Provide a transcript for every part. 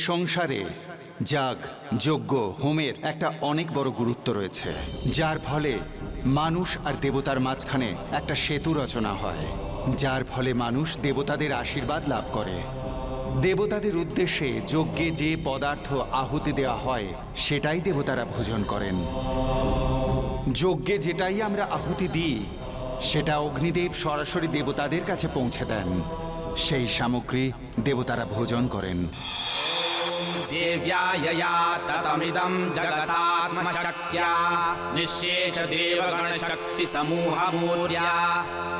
সংসারে যাগ, যজ্ঞ, হোমের একটা অনেক বড় গুরুত্ব রয়েছে, যার ফলে মানুষ আর দেবতার মাঝখানে একটা সেতু রচনা হয়, যার ফলে মানুষ দেবতাদের আশীর্বাদ লাভ করে। দেবতাদের উদ্দেশ্যে যজ্ঞে যে পদার্থ আহুতি দেওয়া হয় সেটাই দেবতারা ভোজন করেন। যজ্ঞে যেটাই আমরা আহুতি দিই সেটা অগ্নিদেব সরাসরি দেবতাদের কাছে পৌঁছে দেন। সেই সামগ্রী দেবতারা ভোজন করেন। देव्यायया ततमिदं जगतात्मशक्त्या निःशेषदेवगणशक्तिसमूहमूर्त्या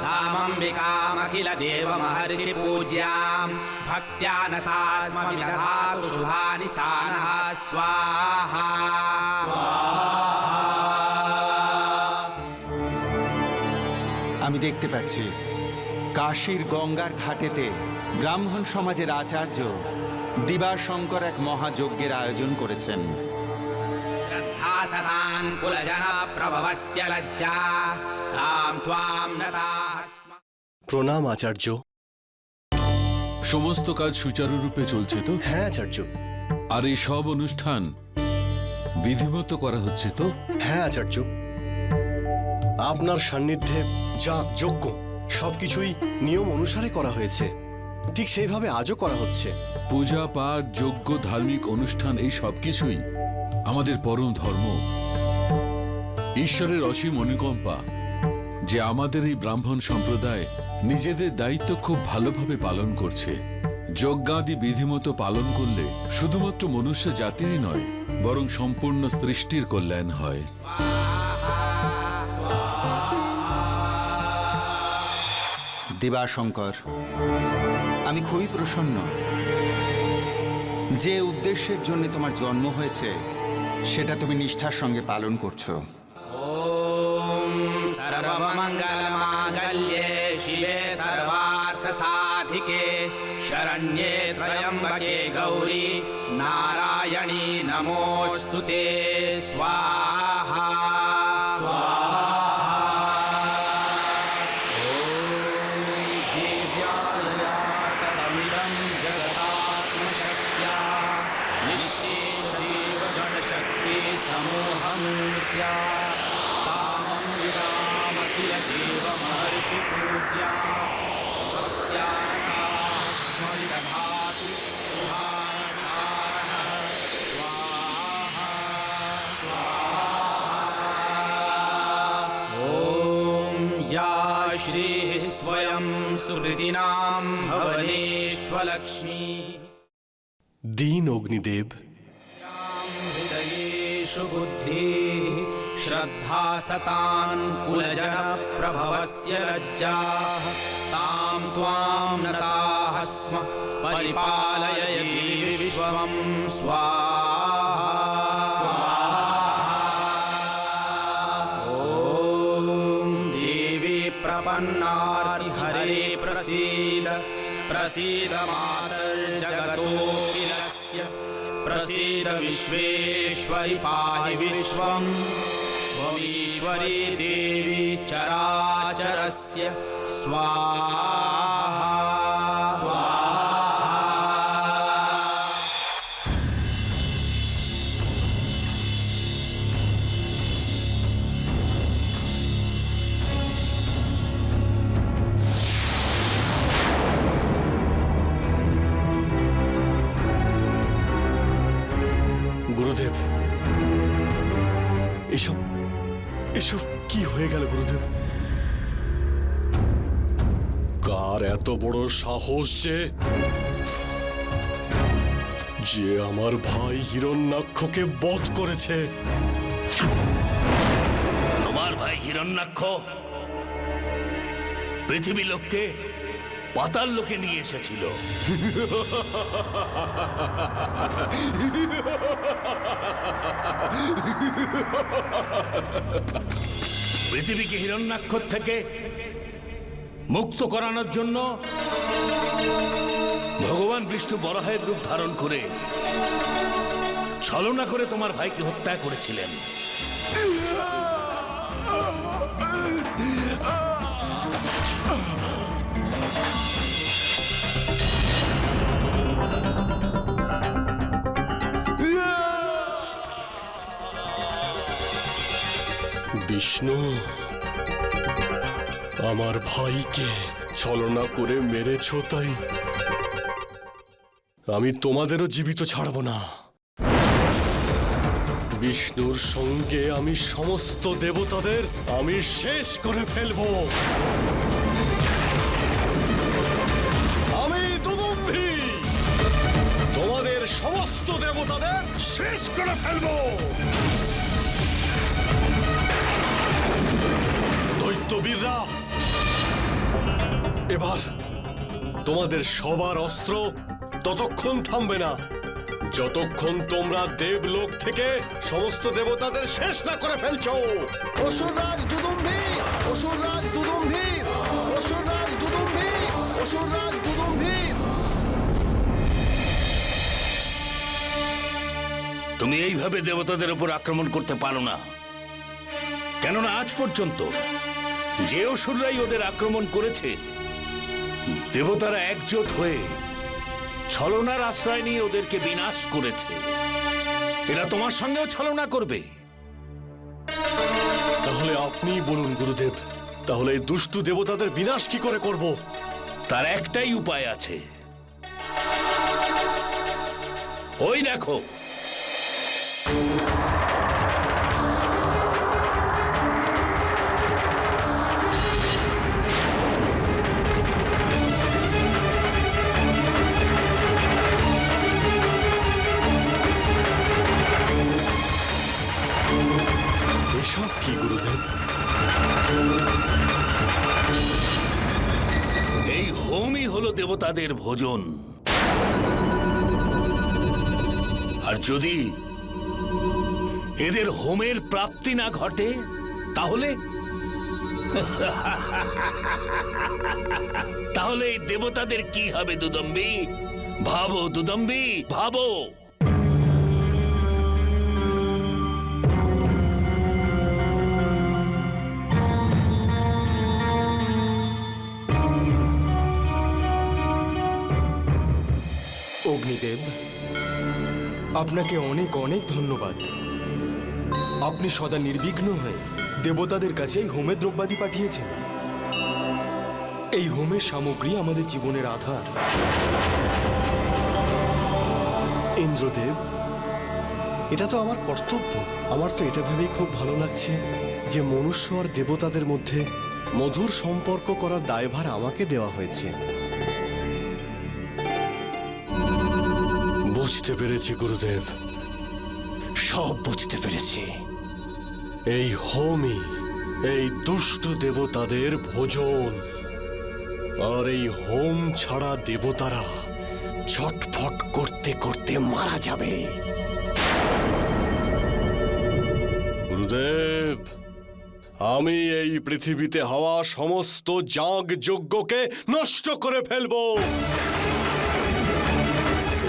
तामम्बिकामखिलदेवमहर्षिपूज्यां भक्त्या नता स्म विदधातु शुभानि सा नः स्वाहा। আমি দেখতে পাচ্ছি কাশীর গঙ্গার ঘাটেতে ব্রাহ্মণ সমাজের আচার্য দিবাশঙ্কর এক মহাযজ্ঞের আয়োজন করেছেন। श्रद्धा सतां कुलजनप्रभवस्य लज्जा तां त्वां नताः स्म। প্রণাম আচার্য। সমস্ত কাজ সুচারুরূপে চলছে তো? হ্যাঁ আচার্য। আর এই সব অনুষ্ঠান বিধিমতো করা হচ্ছে তো? হ্যাঁ আচার্য, আপনার সান্নিধ্যে যাগ যজ্ঞ সবকিছুই নিয়ম অনুসারে করা হয়েছে, ঠিক সেইভাবে আজও করা হচ্ছে। পূজা পাঠ যজ্ঞ ধার্মিক অনুষ্ঠান এই সব কিছুই আমাদের পরম ধর্ম। ঈশ্বরের অসীম অনুকম্পা যে আমাদের এই ব্রাহ্মণ সম্প্রদায় নিজেদের দায়িত্ব খুব ভালোভাবে পালন করছে। যজ্ঞাদি বিধিমতো পালন করলে শুধুমাত্র মনুষ্য জাতিরই নয়, বরং সম্পূর্ণ সৃষ্টির কল্যাণ হয়। দিবাশঙ্কর, আমি খুবই প্রসন্ন যে উদ্দেশ্যের জন্য তোমার জন্ম হয়েছে সেটা তুমি নিষ্ঠার সঙ্গে পালন করছো। ॐ सर्वमङ्गलमाङ्गल्ये शिवे सर्वार्थसाधिके शरण्ये त्र्यम्बके गौरी नारायणी नमोऽस्तु ते स्वाहा। समूहमूर्त्या तामम्बिकामखिलदेवमहर्षिपूज्या भक्त्या नताः स्म विदधातु शुभानि स्वाहा स्वाहा। ॐ या श्रीः स्वयं सुहृदिनां भवनेष्वलक्ष्मीः दीन अग्निदेव बुद्धिः श्रद्धा सतान् कुलजनप्रभवस्य लज्जाः तां त्वां नताः स्म परिपालय विश्वं स्वाहा। ॐ देवी प्रपन्नार्तिहरे प्रसीद प्रसीद मातर्जगतोऽखिलस्य प्रसीद विश्वेश्वरि पाहि विश्वं त्वमीश्वरी देवी चराचरस्य स्वाहा स्वाहा। গুরুদেব, এসব এসব কি হয়ে গেল গুরুদেব? কার এত বড় সাহস যে আমার ভাই হিরণ্যাক্ষকে বধ করেছে? তোমার ভাই হিরণ্যাক্ষ পৃথিবী লোককে পাতাল লোকে নিয়ে এসেছিল। পৃথিবীকে হিরণ্যাক্ষর থেকে মুক্ত করানোর জন্য ভগবান বিষ্ণু বরাহের রূপ ধারণ করে ছলনা করে তোমার ভাইকে হত্যা করেছিলেন। বিষ্ণু, আমার ভাইকে ছলনা করে মেরেছ, তাই আমি তোমাদেরও জীবিত ছাড়ব না। বিষ্ণুর সঙ্গে আমি সমস্ত দেবতাদের আমি শেষ করে ফেলব। আমি দুদুম্বি তোমাদের সমস্ত দেবতাদের শেষ করে ফেলব। দৈত্যবীররা, এবার তোমাদের সবার অস্ত্র ততক্ষণ থামবে না যতক্ষণ তোমরা দেবলোক থেকে সমস্ত দেবতাদের শেষ না করে ফেলছো। অসুররাজ দুদুম্বি, অসুররাজ দুদুম্বি, অসুররাজ দুদুম্বি, অসুররাজ দুদুম্বি। তুমি এইভাবে দেবতাদের উপর আক্রমণ করতে পারো না, কেননা আজ পর্যন্ত যে অসুররাই ওদের আক্রমণ করেছে, দেবতারা একজোট হয়ে ছলনার আশ্রয় নিয়ে ওদেরকে বিনাশ করেছে। এরা তোমার সঙ্গেও ছলনা করবে। তাহলে আপনি বলুন গুরুদেব, তাহলে এই দুষ্টু দেবতাদের বিনাশ কি করে করব? তার একটাই উপায় আছে, ওই দেখো। এসব কি গুরুদেব? এই হোমই হলো দেবতাদের ভোজন। আর যদি এদের হোমের প্রাপ্তি না ঘটে তাহলে তাহলে এই দেবতাদের কি হবে দুদম্বি? ভাবো দুদম্বি, ভাবো। অগ্নিদেব, আপনাকে অনেক অনেক ধন্যবাদ। আপনি সদা নির্বিঘ্ন হয়ে দেবতাদের কাছে এই হোমের দ্রব্যাদি পাঠিয়েছেন। এই হোমের সামগ্রী আমাদের জীবনের আধার। ইন্দ্রদেব, এটা তো আমার কর্তব্য। আমার তো এটা ভেবেই খুব ভালো লাগছে যে মনুষ্য আর দেবতাদের মধ্যে মধুর সম্পর্ক করার দায়ভার আমাকে দেওয়া হয়েছে। বুঝতে পেরেছি গুরুদেব, সব বুঝতে পেরেছি। এই হোমই এই দুষ্ট দেবতাদের ভোজন, আর এই হোম ছাড়া দেবতারা ছটফট করতে করতে মারা যাবে। গুরুদেব, আমি এই পৃথিবীতে হওয়া সমস্ত যাগ যজ্ঞকে নষ্ট করে ফেলবো।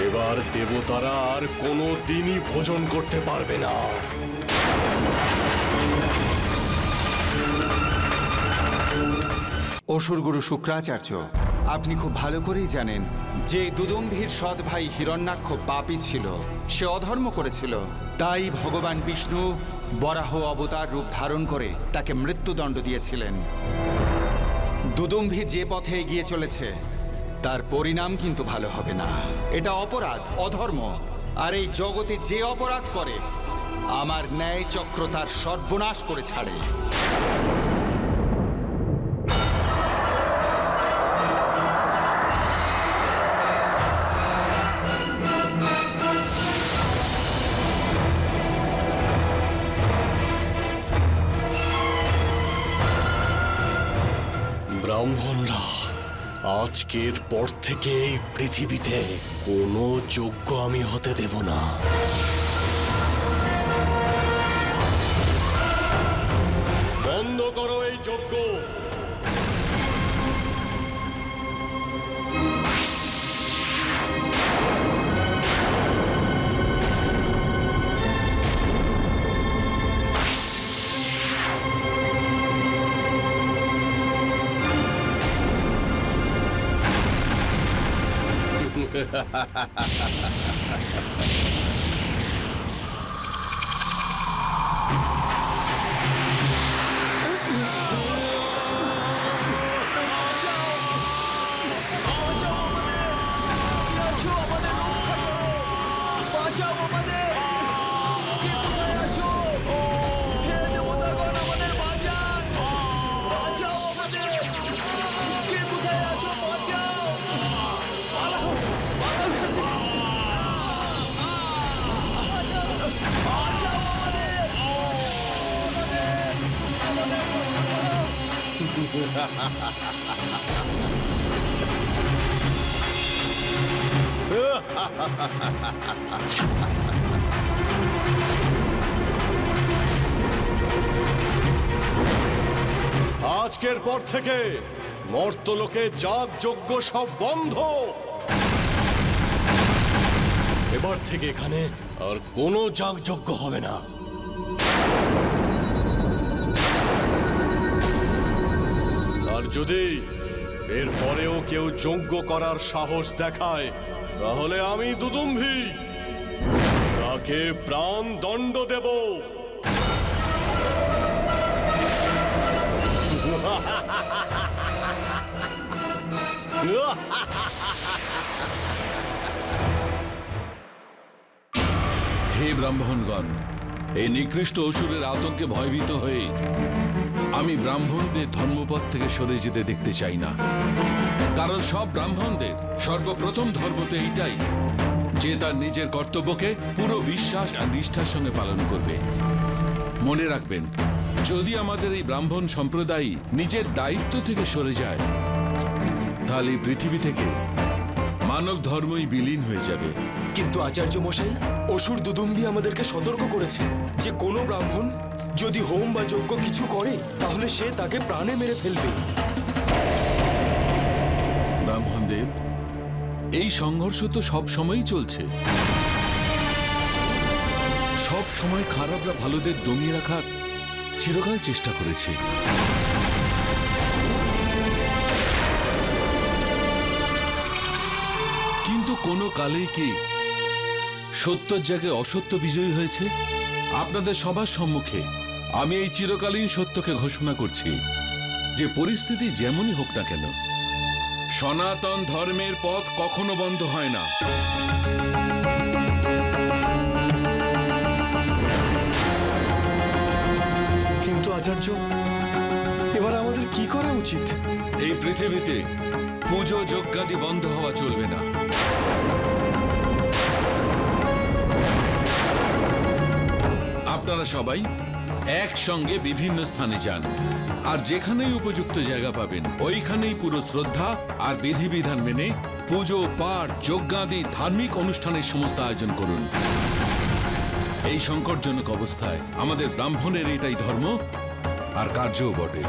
এবার দেবতারা আর কোনো দিনই ভোজন করতে পারবে না। অসুরগুরু শুক্রাচার্য, আপনি খুব ভালো করেই জানেন যে দুদুম্বির সৎ ভাই হিরণ্যাক্ষ পাপী ছিল, সে অধর্ম করেছিল। তাই ভগবান বিষ্ণু বরাহ অবতার রূপ ধারণ করে তাকে মৃত্যুদণ্ড দিয়েছিলেন। দুদুম্বি যে পথে এগিয়ে চলেছে তার পরিণাম কিন্তু ভালো হবে না। এটা অপরাধ, অধর্ম। আর এই জগতে যে অপরাধ করে, আমার ন্যায় চক্র তার সর্বনাশ করে ছাড়ে। ব্রাহ্মণরা, আজকের পর থেকে এই পৃথিবীতে কোনো যজ্ঞ আমি হতে দেব না। বন্ধ করো এই যজ্ঞ। আজকের পর থেকে মর্তলোকে যাগযজ্ঞ সব বন্ধ। এবার থেকে এখানে আর কোনো যাগযজ্ঞ হবে না। আর যদি এরপরেও কেউ যজ্ঞ করার সাহস দেখায় তাহলে আমি দুদুম্ভি তাকে প্রাণ দণ্ড দেব। হে ব্রাহ্মণগণ, এই নিকৃষ্ট অসুরের আতঙ্কে ভয়ভীত হয়ে আমি ব্রাহ্মণদের ধর্মপথ থেকে সরে যেতে দেখতে চাই না। কারণ সব ব্রাহ্মণদের সর্বপ্রথম ধর্ম তো এইটাই যে তার নিজের কর্তব্যকে পুরো বিশ্বাস আর নিষ্ঠার সঙ্গে পালন করবে। মনে রাখবেন, যদি আমাদের এই ব্রাহ্মণ সম্প্রদায় নিজের দায়িত্ব থেকে সরে যায় তাহলে এই পৃথিবী থেকে মানব ধর্মই বিলীন হয়ে যাবে। কিন্তু আচার্য মশাই, অসুর দুদুম্বি আমাদেরকে সতর্ক করেছে যে কোনো ব্রাহ্মণ যদি হোম বা যজ্ঞ কিছু করে তাহলে সে তাকে প্রাণে মেরে ফেলবে। ব্রাহ্মণদেব, এই সংঘর্ষ তো সব সময়ই চলছে। সব সময় খারাপরা ভালোদের দমিয়ে রাখার চিরকাল চেষ্টা করেছে। কিন্তু কোনো কালেই কি সত্যের জায়গায় অসত্য বিজয়ী হয়েছে? আপনাদের সবার সম্মুখে আমি এই চিরকালীন সত্যকে ঘোষণা করছি যে পরিস্থিতি যেমনই হোক না কেন, সনাতন ধর্মের পথ কখনো বন্ধ হয় না। কিন্তু আচার্য, এবার আমাদের কি করা উচিত? এই পৃথিবীতে পুজো যজ্ঞাদি বন্ধ হওয়া চলবে না। আপনারা সবাই একসঙ্গে বিভিন্ন স্থানে যান, আর যেখানেই উপযুক্ত জায়গা পাবেন ওইখানেই পুরো শ্রদ্ধা আর বিধিবিধান মেনে পুজো পাঠ যজ্ঞাদি ধার্মিক অনুষ্ঠানের সমস্ত আয়োজন করুন। এই সংকটজনক অবস্থায় আমাদের ব্রাহ্মণের এটাই ধর্ম আর কার্যও বটে।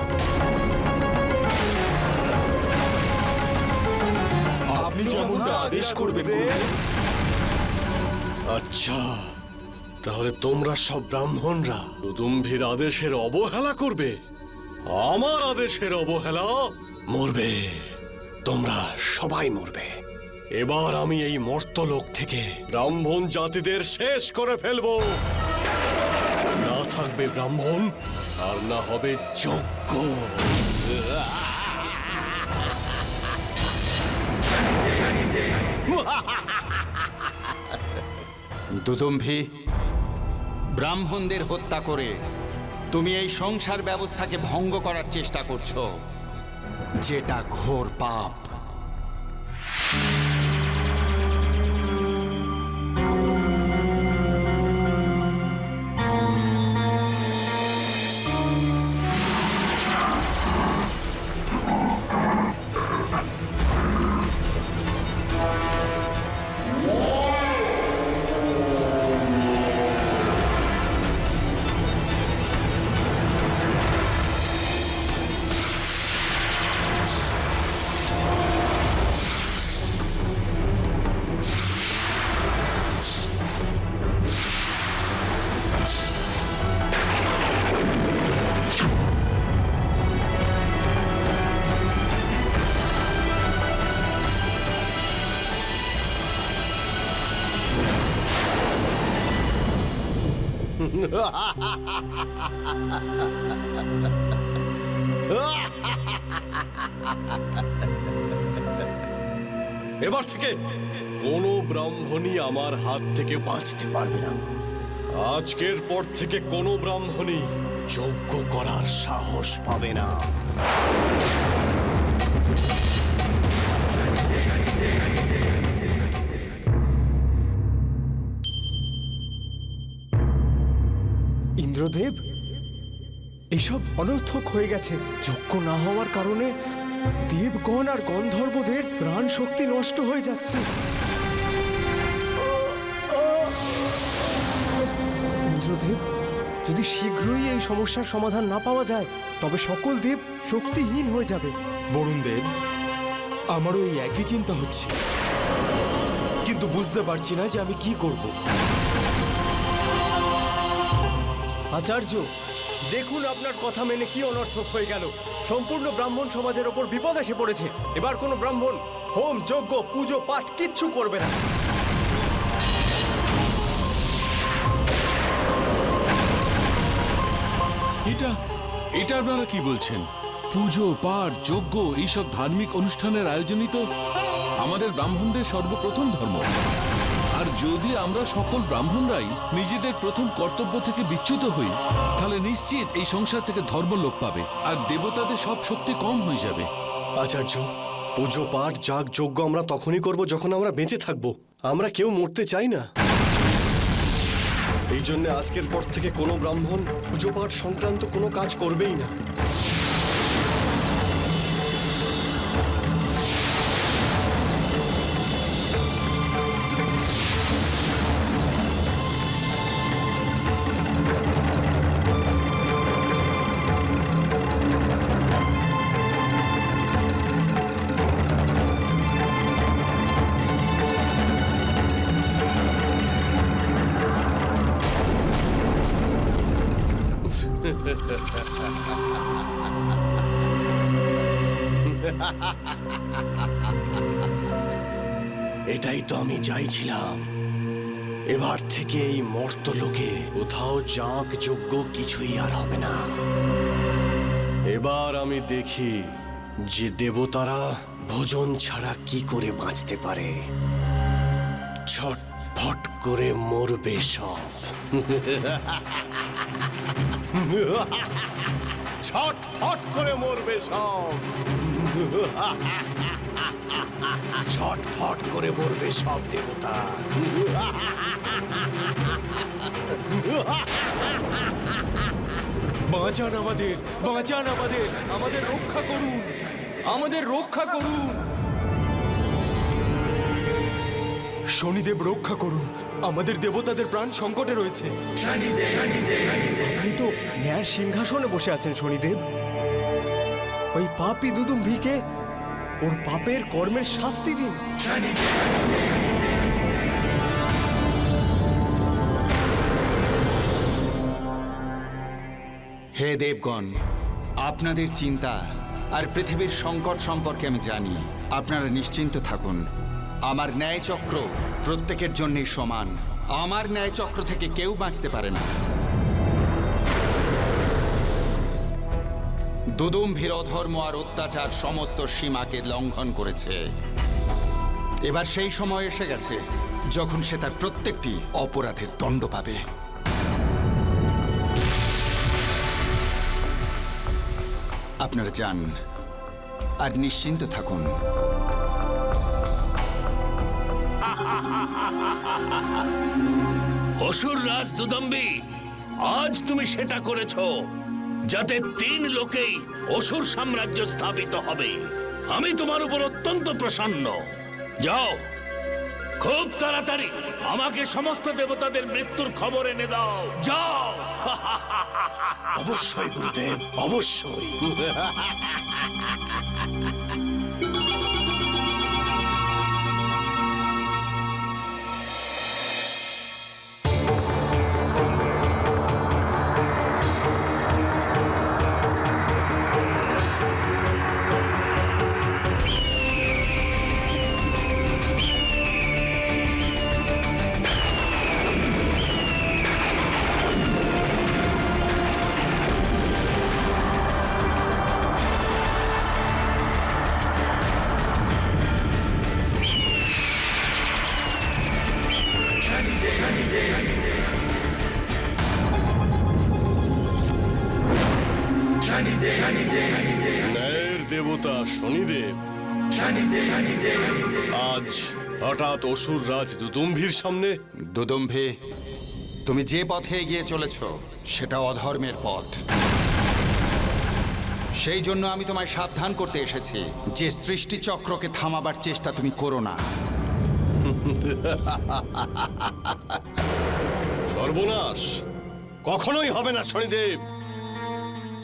আপনি যেমনটা আদেশ করবেন। আচ্ছা, তাহলে তোমরা সব ব্রাহ্মণরা দুদুম্ভির আদেশের অবহেলা করবে? আমার আদেশের অবহেলা? মরবে, তোমরা সবাই মরবে। এবার আমি এই মর্তলোক থেকে ব্রাহ্মণ জাতিদের শেষ করে ফেলবো। না থাকবে ব্রাহ্মণ, আর না হবে যজ্ঞ। দুদুম্ভি, ব্রাহ্মণদের হত্যা করে তুমি এই সংসার ব্যবস্থাকে ভঙ্গ করার চেষ্টা করছো, যেটা ঘোর পাপ। এবার থেকে কোনো ব্রাহ্মণই আমার হাত থেকে বাঁচতে পারবে না। আজকের পর থেকে কোনো ব্রাহ্মণই যজ্ঞ করার সাহস পাবে না। ইন্দ্রদেব, এসব অনর্থক হয়ে গেছে। যোগ্য না হওয়ার কারণে দেবগণ আর গন্ধর্বদের প্রাণ শক্তি নষ্ট হয়ে যাচ্ছে। ইন্দ্রদেব, যদি শীঘ্রই এই সমস্যার সমাধান না পাওয়া যায় তবে সকল দেব শক্তিহীন হয়ে যাবে। বরুণ দেব, আমারও এই একই চিন্তা হচ্ছে, কিন্তু বুঝতে পারছি না যে আমি কি করব। আচার্য, দেখুন আপনার কথা মেনে কি অনর্থক হয়ে গেল। সম্পূর্ণ ব্রাহ্মণ সমাজের ওপর বিপদ এসে পড়েছে। এবার কোনো ব্রাহ্মণ হোম, যজ্ঞ, পুজো, পাঠ কিচ্ছু করবে না। এটা আপনারা কি বলছেন? পুজো, পাঠ, যজ্ঞ এইসব ধার্মিক অনুষ্ঠানের আয়োজনই তো আমাদের ব্রাহ্মণদের সর্বপ্রথম ধর্ম। আর যদি আমরা সকল ব্রাহ্মণরাই নিজেদের প্রথম কর্তব্য থেকে বিচ্যুত হই, তাহলে নিশ্চিত এই সংসার থেকে ধর্ম লোপ পাবে আর দেবতাদের সব শক্তি কম হয়ে যাবে। আচার্য, পুজো পাঠ যাগ যজ্ঞ আমরা তখনই করব যখন আমরা বেঁচে থাকব। আমরা কেউ মরতে চাই না। এই জন্য আজকের পর থেকে কোনো ব্রাহ্মণ পুজো পাঠ সংক্রান্ত কোনো কাজ করবেই না। এটাই তো আমি চাইছিলাম। এবার থেকে এই মর্তলোকে কোথাও যাগ যজ্ঞ কিছুই আর হবে না। এবার আমি দেখি যে দেবতারা ভোজন ছাড়া কি করে বাঁচতে পারে। ছটফট করে মরবে সব। ছটফট করে মরবে সব। ছটফট করে মরবে সব দেবতা। বাঁচান আমাদের, বাঁচান আমাদের, আমাদের রক্ষা করুন, আমাদের রক্ষা করুন। শনিদেব রক্ষা করুন, আমাদের দেবতাদের প্রাণ সংকটে রয়েছে। আপনি তো ন্যায় সিংহাসনে বসে আছেন শনিদেব। ওই পাপী দুদুম্ভিকে ওর পাপের কর্মের শাস্তি দিন। হে দেবগণ, আপনাদের চিন্তা আর পৃথিবীর সংকট সম্পর্কে আমি জানি। আপনারা নিশ্চিন্ত থাকুন, আমার ন্যায় চক্র প্রত্যেকের জন্যই সমান। আমার ন্যায় চক্র থেকে কেউ বাঁচতে পারে না। দুদুম্ভির অধর্ম আর অত্যাচার সমস্ত সীমাকে লঙ্ঘন করেছে। এবার সেই সময় এসে গেছে যখন সে তার প্রত্যেকটি অপরাধের দণ্ড পাবে। আপনারা যান আর নিশ্চিন্ত থাকুন। অসুর রাজ দুদম্বি, আজ তুমি সেটা করেছো যাতে 3 লোকেই অসুর সাম্রাজ্য স্থাপিত হবে। আমি তোমার উপর অত্যন্ত প্রসন্ন। যাও, খুব তাড়াতাড়ি আমাকে সমস্ত দেবতাদের মৃত্যুর খবর এনে দাও। যাও। অবশ্যই গুরুদেব, অবশ্যই। ন্যায়ের দেবতা শনিদেব আজ হঠাৎ অসুর রাজ দুদুম্ভির সামনে। দুদুম্ভি, তুমি যে পথে এগিয়ে চলেছ সেটা অধর্মের পথ। সেই জন্য আমি তোমায় সাবধান করতে এসেছি যে সৃষ্টি চক্রকে থামাবার চেষ্টা তুমি করো না। সর্বনাশ কখনোই হবে না শনিদেব।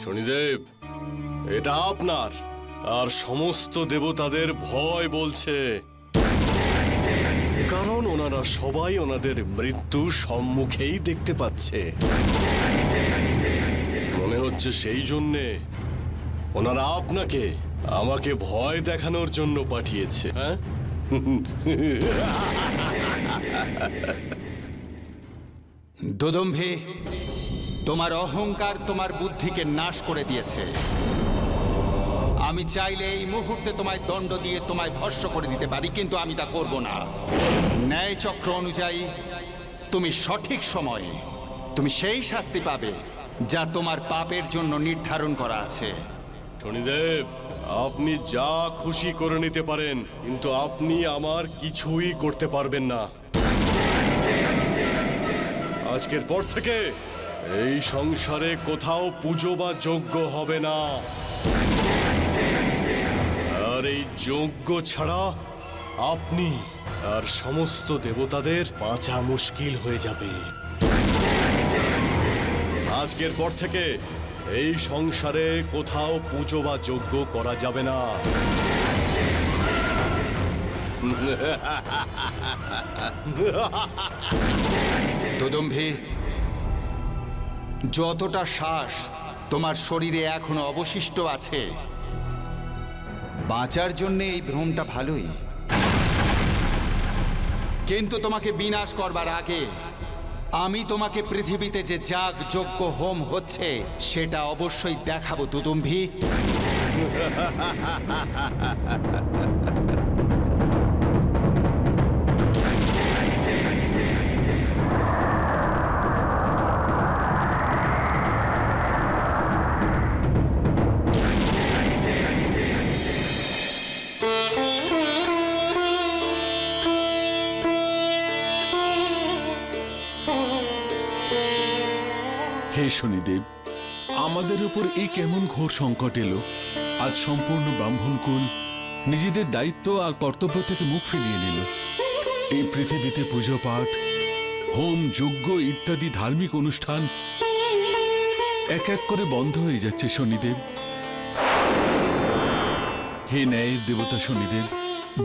শনিদেব, এটা আপনার আর সমস্ত দেবতাদের ভয় বলছে, কারণ ওনারা সবাই ওনাদের মৃত্যু সম্মুখেই দেখতে পাচ্ছে। মনে হচ্ছে সেই জন্যে ওনারা আপনাকে আমাকে ভয় দেখানোর জন্য পাঠিয়েছে। হ্যাঁ, দোদম্ভে, তোমার অহংকার তোমার বুদ্ধিকে নাশ করে দিয়েছে। আমি চাইলে এই মুহূর্তে তোমায় দণ্ড দিয়ে তোমায় ভস্ম করে দিতে পারি, কিন্তু আমি তা করব না। ন্যায় চক্র অনুযায়ী তুমি সঠিক সময়ে তুমি সেই শাস্তি পাবে যা তোমার পাপের জন্য নির্ধারণ করা আছে। শনিদেব, আপনি যা খুশি করে নিতে পারেন, কিন্তু আপনি আমার কিছুই করতে পারবেন না। আজকের পর থেকে এই সংসারে কোথাও পুজো বা যজ্ঞ হবে না, আর এই যজ্ঞ ছাড়া আপনি আর সমস্ত দেবতাদের বাঁচা মুশকিল হয়ে যাবে। আজকের পর থেকে এই সংসারে কোথাও পুজো বা যজ্ঞ করা যাবে না। দোদম্ভে, যতটা শ্বাস তোমার শরীরে এখনো অবশিষ্ট আছে, বাঁচার জন্য এই ভ্রমটা ভালোই, কিন্তু তোমাকে বিনাশ করবার আগে আমি তোমাকে পৃথিবীতে যে যাগ যজ্ঞ হোম হচ্ছে সেটা অবশ্যই দেখাবো দুদুম্ভি। হে শনিদেব, আমাদের উপর এই কেমন ঘোর সংকট এলো। আজ সম্পূর্ণ ব্রাহ্মণকুল নিজেদের দায়িত্ব আর কর্তব্য থেকে মুখ ফিরিয়ে নিল। এই পৃথিবীতে পুজো পাঠ, হোম যজ্ঞ ইত্যাদি ধার্মিক অনুষ্ঠান এক এক করে বন্ধ হয়ে যাচ্ছে শনিদেব। হে ন্যায়ের দেবতা শনিদেব,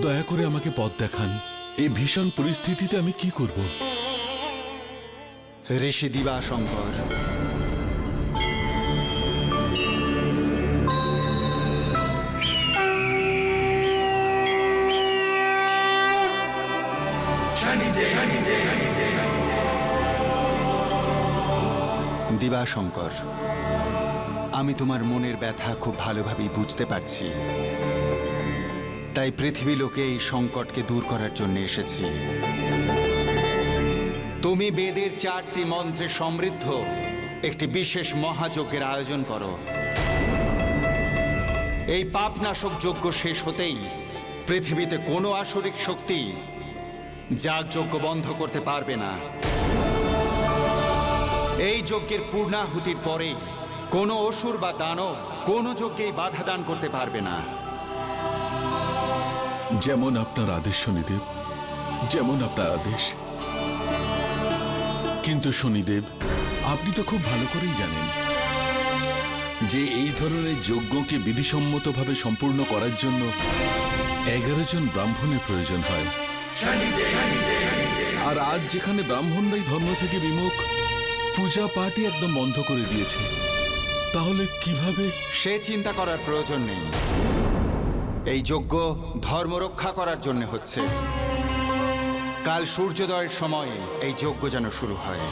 দয়া করে আমাকে পথ দেখান। এই ভীষণ পরিস্থিতিতে আমি কি করব? ঋষি দিবাশঙ্কর, দিবাশঙ্কর, আমি তোমার মনের ব্যথা খুব ভালোভাবেই বুঝতে পারছি। তাই পৃথিবী লোকে এই সংকটকে দূর করার জন্য এসেছি। তুমি বেদের 4টি মন্ত্রে সমৃদ্ধ একটি বিশেষ মহাযজ্ঞের আয়োজন করো। এই পাপনাশক যজ্ঞ শেষ হতেই পৃথিবীতে কোনো আসরিক শক্তি যাগযজ্ঞ বন্ধ করতে পারবে না। এই যজ্ঞের পূর্ণাহুতির পরে কোনো অসুর বা দানব কোনো যজ্ঞেই বাধা দান করতে পারবে না। যেমন আপনার আদেশ শনিদেব, যেমন আপনার আদেশ। কিন্তু শনিদেব, আপনি তো খুব ভালো করেই জানেন যে এই ধরনের যজ্ঞকে বিধিসম্মতভাবে সম্পূর্ণ করার জন্য 11 জন ব্রাহ্মণের প্রয়োজন হয়। আর আজ যেখানে ব্রাহ্মণরাই ধর্ম থেকে বিমুখ, পূজা পাঠই একদম বন্ধ করে দিয়েছে, তাহলে কিভাবে? সে চিন্তা করার প্রয়োজন নেই। এই যজ্ঞ ধর্ম রক্ষা করার জন্য হচ্ছে। কাল সূর্যোদয়ের সময় এই যজ্ঞ যেন শুরু হয়।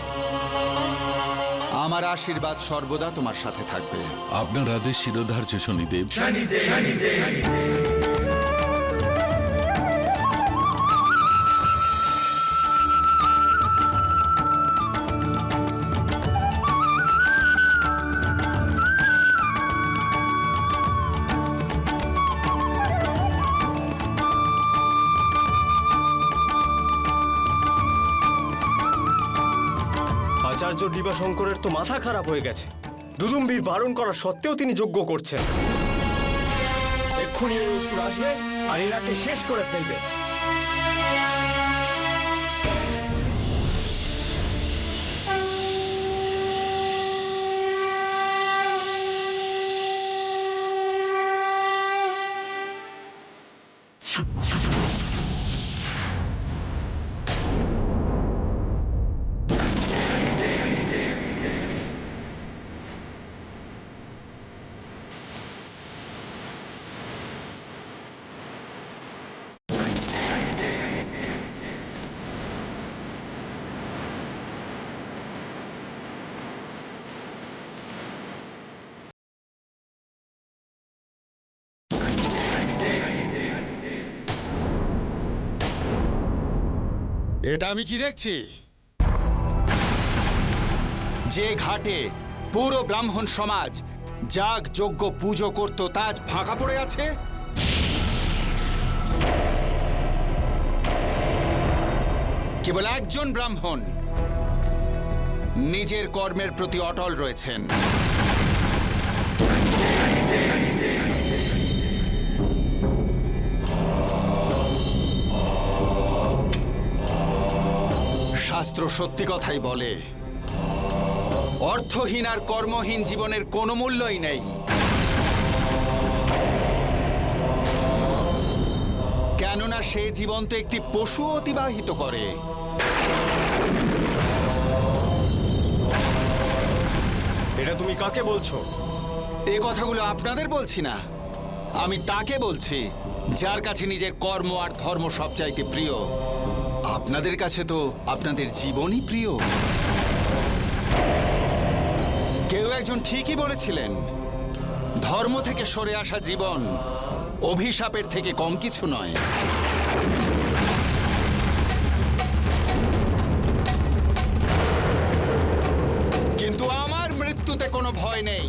আমার আশীর্বাদ সর্বদা তোমার সাথে থাকবে। আপনার আদেশ শিরোধার্য শনিদেব। আচার্য দিবাশঙ্করের তো মাথা খারাপ হয়ে গেছে। দুদুম্বির বারণ করা সত্ত্বেও তিনি যজ্ঞ করছেন। এক্ষুনি এই অসুর আসবে আর এরাকে শেষ করে ফেলবে। এটা আমি কি দেখছি? যে ঘাটে পুরো ব্রাহ্মণ সমাজ যাগ যজ্ঞ পুজো করত তা আজ ফাঁকা পড়ে আছে। কেবল একজন ব্রাহ্মণ নিজের কর্মের প্রতি অটল রয়েছেন। শাস্ত্র সত্যি কথাই বলে, অর্থহীন আর কর্মহীন জীবনের কোনো মূল্যই নেই। কেননা সে জীবন তো একটি পশু অতিবাহিত করে। এটা তুমি কাকে বলছো? এ কথাগুলো আপনাদের বলছি না, আমি তাকে বলছি যার কাছে নিজের কর্ম আর ধর্ম সবচাইতে প্রিয়। আপনাদের কাছে তো আপনাদের জীবনই প্রিয়। কেউ একজন ঠিকই বলেছিলেন, ধর্ম থেকে সরে আসা জীবন অভিশাপের থেকে কম কিছু নয়। কিন্তু আমার মৃত্যুতে কোনো ভয় নেই,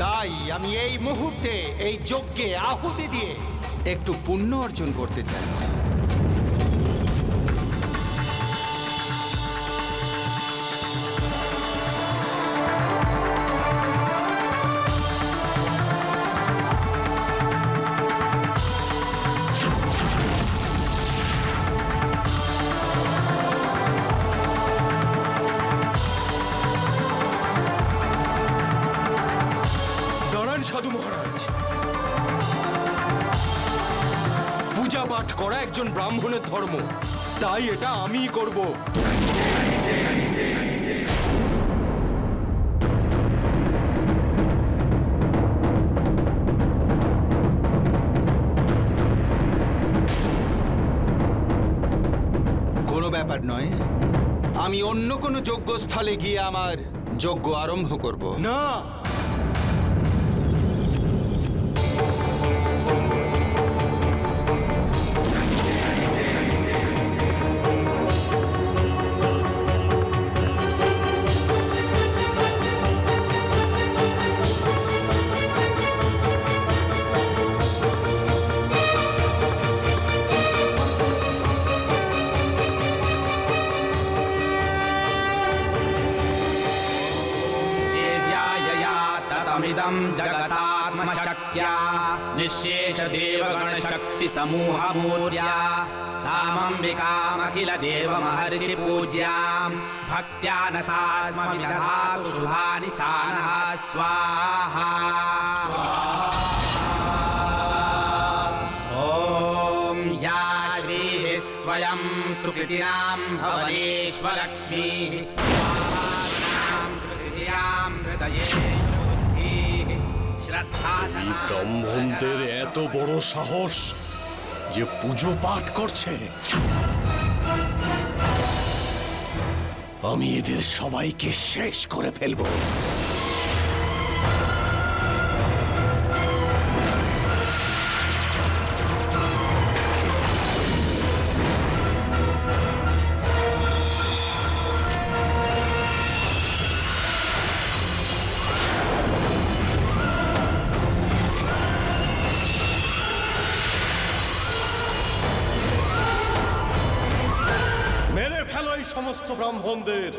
তাই আমি এই মুহূর্তে এই যজ্ঞে আহুতি দিয়ে একটু পুণ্য অর্জন করতে চাই। সাধু মহারাজ, পূজা পাঠ করা একজন ব্রাহ্মণের ধর্ম, তাই এটা আমিই করব। কোনো ব্যাপার নয়, আমি অন্য কোনো যজ্ঞস্থলে গিয়ে আমার যজ্ঞ আরম্ভ করব। না, तमिदं जगतात्मशक्त्या निःशेषदेवगणशक्तिसमूहमूर्त्या तामम्बिकामखिलदेवमहर्षिपूज्यां भक्त्या नतास्मविदधातु शुभानि सानः स्वाहा। ॐ या श्रीः स्वयं सुकृतिनां भवनेष्वलक्ष्मीः हृदये ব্রাহ্মণদের এত বড় সাহস যে পুজো পাঠ করছে, আমি এদের সবাইকে শেষ করে ফেলবো। মেরে ফেলো এই সমস্ত ব্রাহ্মণদের।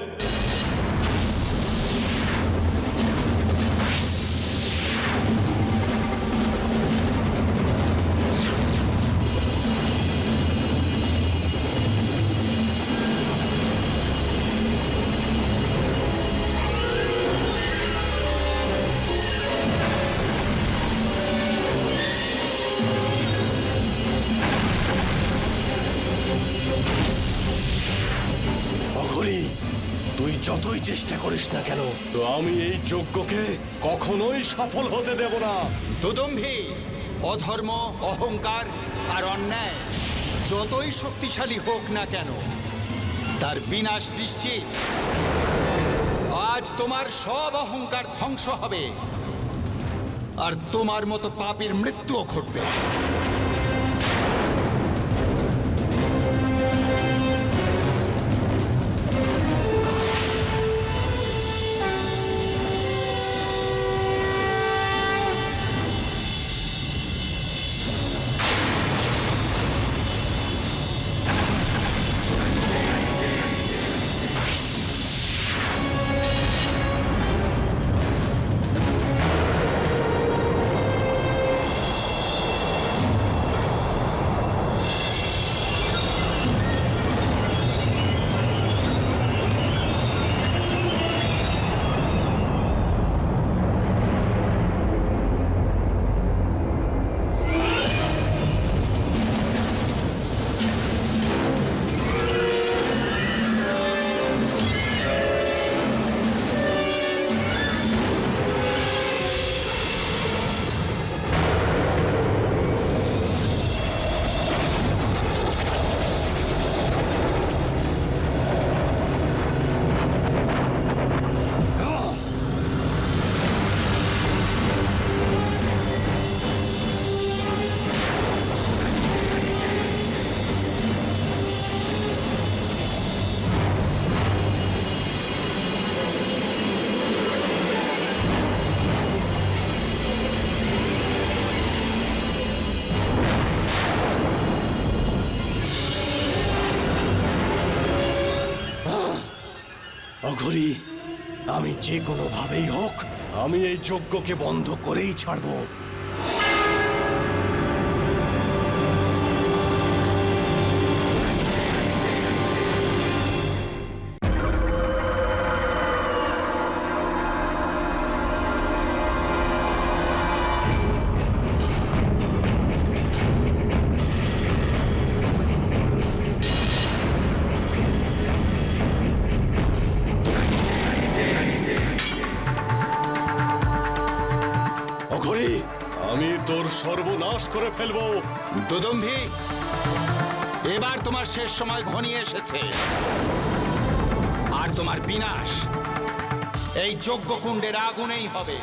যতই চেষ্টা করিস না কেন, তো আমি এই যজ্ঞকে কখনোই সফল হতে দেব না। দুদম্ভী, অধর্ম, অহংকার আর অন্যায় যতই শক্তিশালী হোক না কেন, তার বিনাশ নিশ্চিত। আজ তোমার সব অহংকার ধ্বংস হবে, আর তোমার মতো পাপীর মৃত্যুও ঘটবে। অঘরী, আমি যে কোনো ভাবেই হোক আমি এই যজ্ঞকে বন্ধ করেই ছাড়বো। অঘরী, আমি তোর সর্বনাশ করে ফেলবো। দুদম্ভী, এবার তোমার শেষ সময় ঘনিয়ে এসেছে, আর তোমার বিনাশ এই যজ্ঞকুণ্ডের আগুনেই হবে।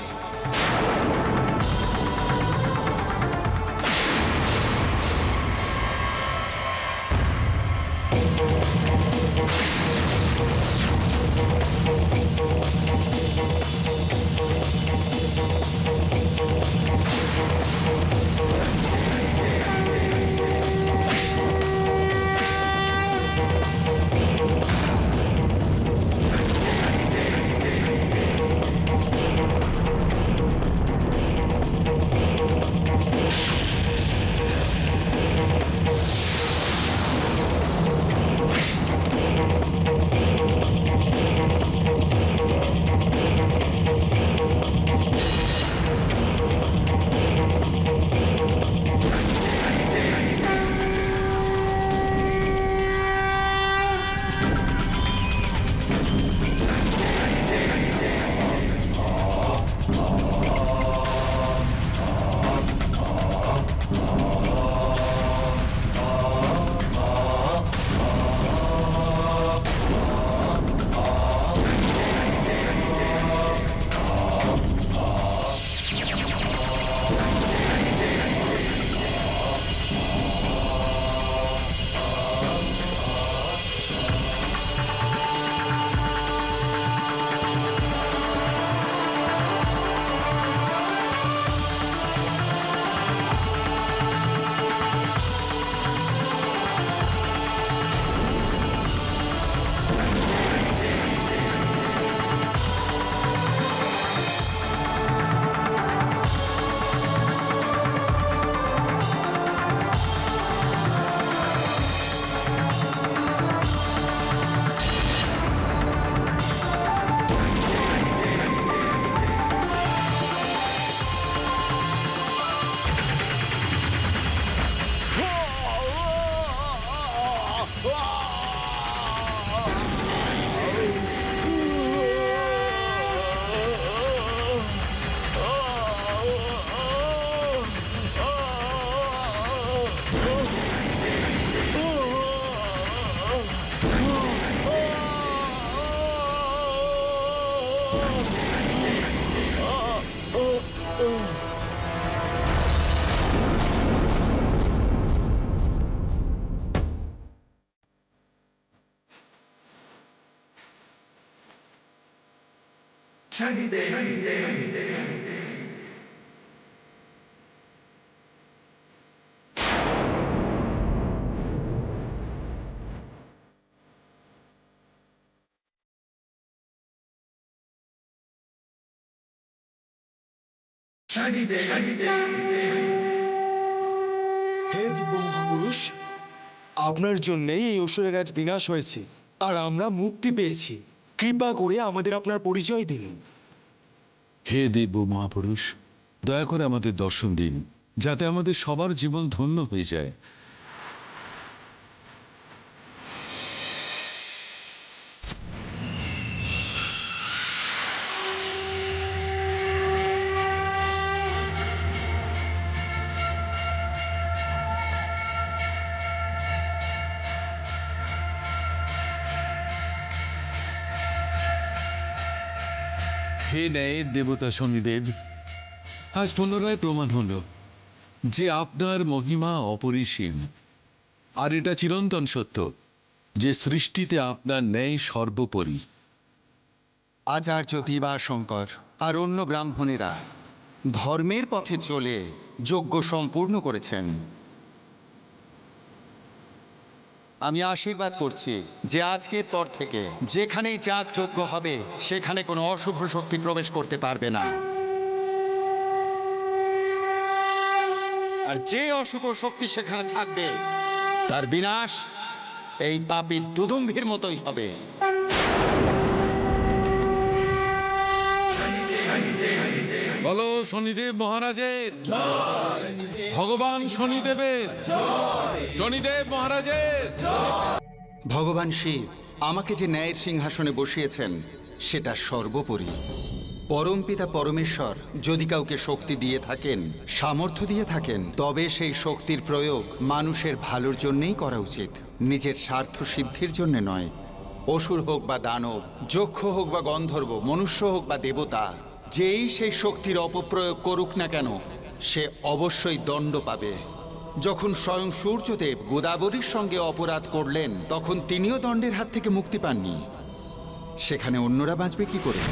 হে দিব্য মহাপুরুষ, আপনার জন্যই এই অসুরের আজ বিনাশ হয়েছে আর আমরা মুক্তি পেয়েছি। কৃপা করে আমাদের আপনার পরিচয় দিন। হে দেব মহাপুরুষ, দয়া করে আমাদের দর্শন দিন, যাতে আমাদের সবার জীবন ধন্য হয়ে যায়। হে ন্যায়ের দেবতা শনিদেব, আজ পুনরায় প্রমাণ হলো যে আপনার মহিমা অপরিসীম, আর এটা চিরন্তন সত্য যে সৃষ্টিতে আপনার ন্যায় সর্বোপরি। আচার্য দিবাশঙ্কর আর অন্য ব্রাহ্মণেরা ধর্মের পথে চলে যজ্ঞ সম্পূর্ণ করেছেন। আমি আশীর্বাদ করছি যে আজকের পর থেকে যেখানেই যাগ যজ্ঞ হবে সেখানে কোনো অশুভ শক্তি প্রবেশ করতে পারবে না, আর যে অশুভ শক্তি সেখানে থাকবে তার বিনাশ এই পাপী দুদুম্ভির মতোই হবে। বলো শনিদেব মহারাজের, ভগবান শনিদেবের, শনিদেব মহারাজের। ভগবান শিব আমাকে যে ন্যায়ের সিংহাসনে বসিয়েছেন সেটা সর্বোপরি। পরমপিতা পরমেশ্বর যদি কাউকে শক্তি দিয়ে থাকেন, সামর্থ্য দিয়ে থাকেন, তবে সেই শক্তির প্রয়োগ মানুষের ভালোর জন্যেই করা উচিত, নিজের স্বার্থ সিদ্ধির জন্য নয়। অসুর হোক বা দানব, যক্ষ হোক বা গন্ধর্ব, মনুষ্য হোক বা দেবতা, যেই সেই শক্তির অপপ্রয়োগ করুক না কেন সে অবশ্যই দণ্ড পাবে। যখন স্বয়ং সূর্যদেব গোদাবরীর সঙ্গে অপরাধ করলেন তখন তিনিও দণ্ডের হাত থেকে মুক্তি পাননি, সেখানে অন্যরা বাঁচবে কি করে?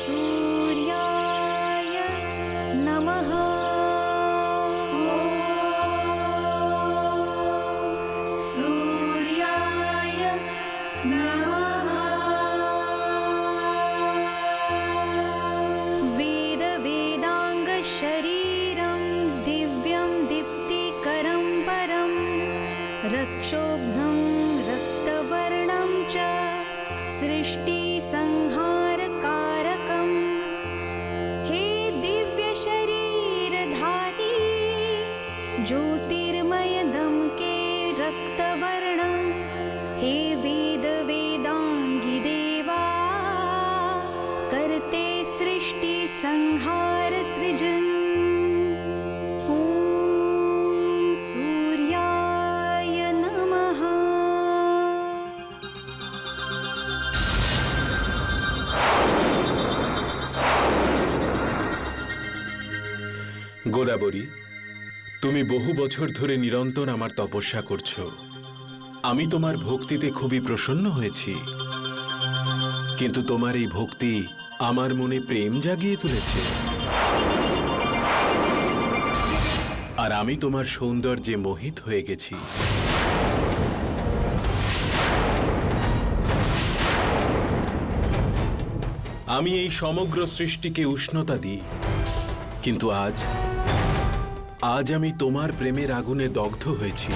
सूर्याय नमः। सूर्याय नमः। वेद वेदांग शरीरं दिव्यं दीप्तिकरं परं रक्षोभं रक्तवर्णं च सृष्टि संहारकारकम्। हे दिव्य शरीरधारी ज्योतिर्मयदं के रक्तवर्ण, हे वेद वेदांगी देवा करते सृष्टि संहार सृजन। ॐ सूर्याय नमः। গোদাবরী, তুমি বহু বছর ধরে নিরন্তর আমার তপস্যা করছো। আমি তোমার ভক্তিতে খুবই প্রসন্ন হয়েছি, কিন্তু তোমার এই ভক্তি আমার মনে প্রেম জাগিয়ে তুলেছে, আর আমি তোমার সৌন্দর্যে মোহিত হয়ে গেছি। আমি এই সমগ্র সৃষ্টিকে উষ্ণতা দিই, কিন্তু আজ আমি তোমার প্রেমের আগুনে দগ্ধ হয়েছি।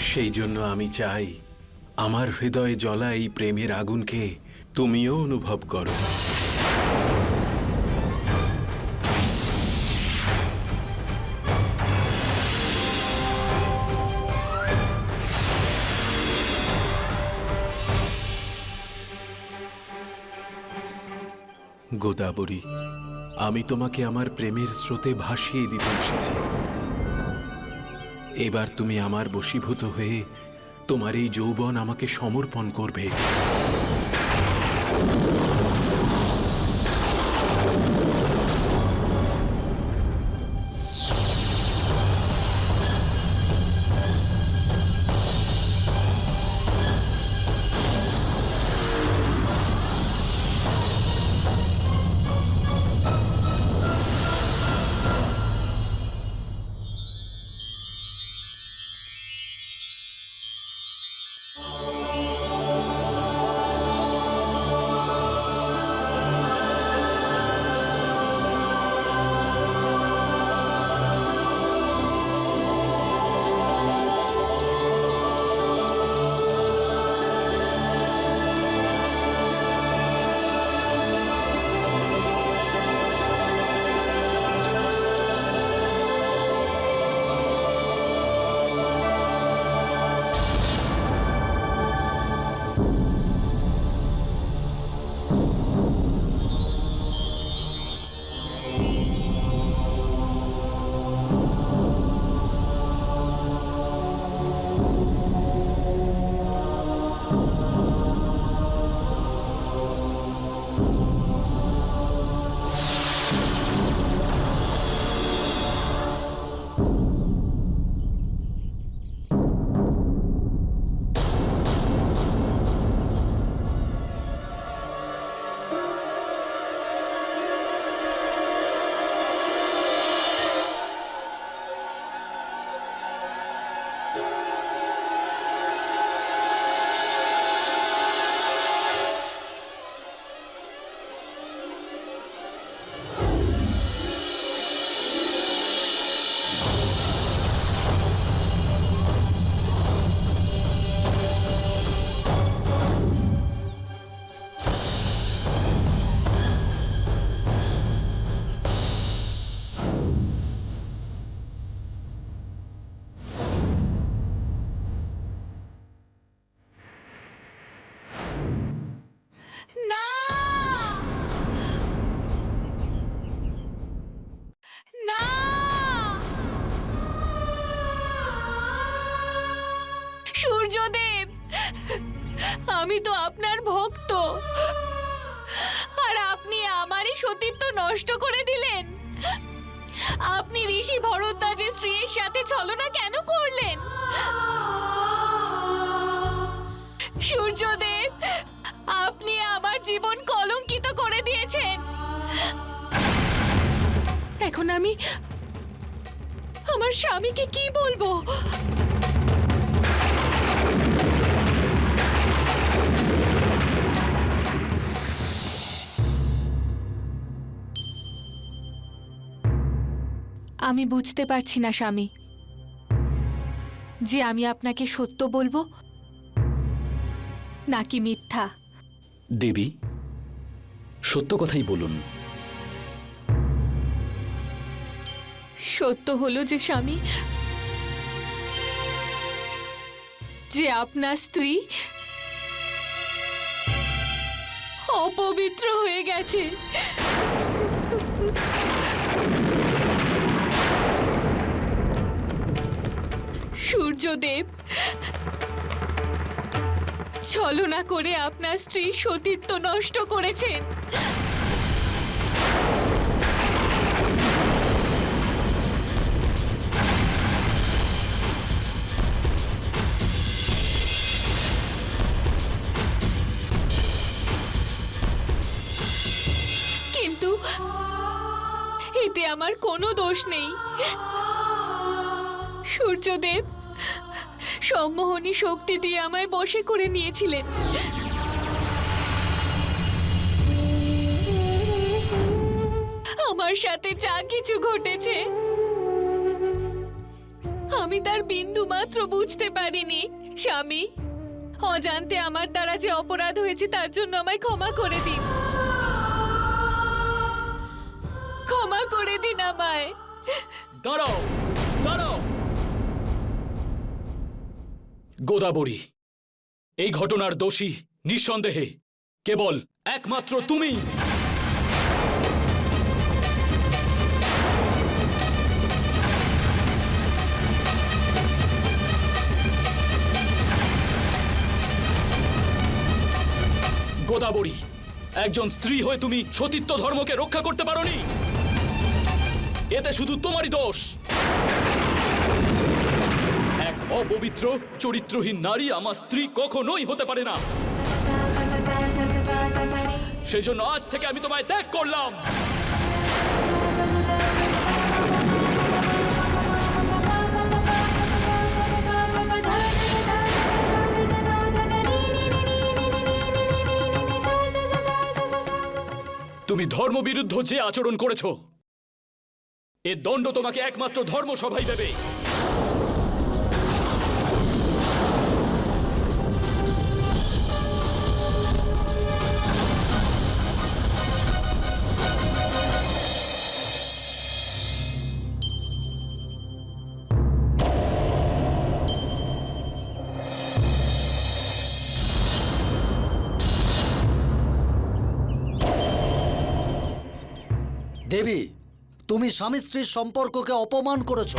সেই জন্য আমি চাই আমার হৃদয়ে জ্বলা এই প্রেমের আগুনকে তুমিও অনুভব করো। গোদাবরী, আমি তোমাকে আমার প্রেমের স্রোতে ভাসিয়ে দিতে এসেছি। এবার তুমি আমার বশীভূত হয়ে তোমার এই যৌবন আমাকে সমর্পণ করবে। না না সূর্যদেব, আমি তো আপনার ভক্ত, আর আপনি আমারই সতীত্ব নষ্ট করে দিলেন। আপনি ঋষি ভরদ্বাজের স্ত্রীর সাথে ছলনা কেন করলেন? সূর্যদেব, আপনি আমার জীবন কলঙ্কিত করে দিয়েছেন। এখন আমি আমার স্বামীকে কি বলবো? আমি বুঝতে পারছি না স্বামী, যে আমি আপনাকে সত্য বলবো নাকি মিথ্যা। দেবী, সত্য কথাই বলুন। সত্য হলো যে স্বামী, যে আপনার স্ত্রী অপবিত্র হয়ে গেছে। সূর্যদেব ছলনা করে আপনার স্ত্রীর সতীত্ব নষ্ট করেছেন। কিন্তু এতে আমার কোনো দোষ নেই। সূর্যদেব সম্মোহনী শক্তি দিয়ে আমায় বশে করে নিয়েছিলেন। আমার সাথে যা কিছু ঘটেছে আমি তার বিন্দু মাত্র বুঝতে পারিনি। স্বামী, অজান্তে আমার দ্বারা যে অপরাধ হয়েছে তার জন্য আমায় ক্ষমা করে দিন। ক্ষমা করে দিন আমায়। দাঁড়াও, দাঁড়াও। গোদাবরী, এই ঘটনার দোষী নিঃসন্দেহে কেবল একমাত্র তুমি। গোদাবরী, একজন স্ত্রী হয়ে তুমি সতীত্ব ধর্মকে রক্ষা করতে পারোনি। এতে শুধু তোমারই দোষ। এক অপবিত্র চরিত্রহীন নারী আমার স্ত্রী কখনোই হতে পারে না। সেজন্য আজ থেকে আমি তোমায় ত্যাগ করলাম। তুমি ধর্মবিরুদ্ধ যে আচরণ করেছ, এর দণ্ড তোমাকে একমাত্র ধর্মসভাই দেবে। দেবী, তুমি স্বামী স্ত্রীর সম্পর্ককে অপমান করেছ।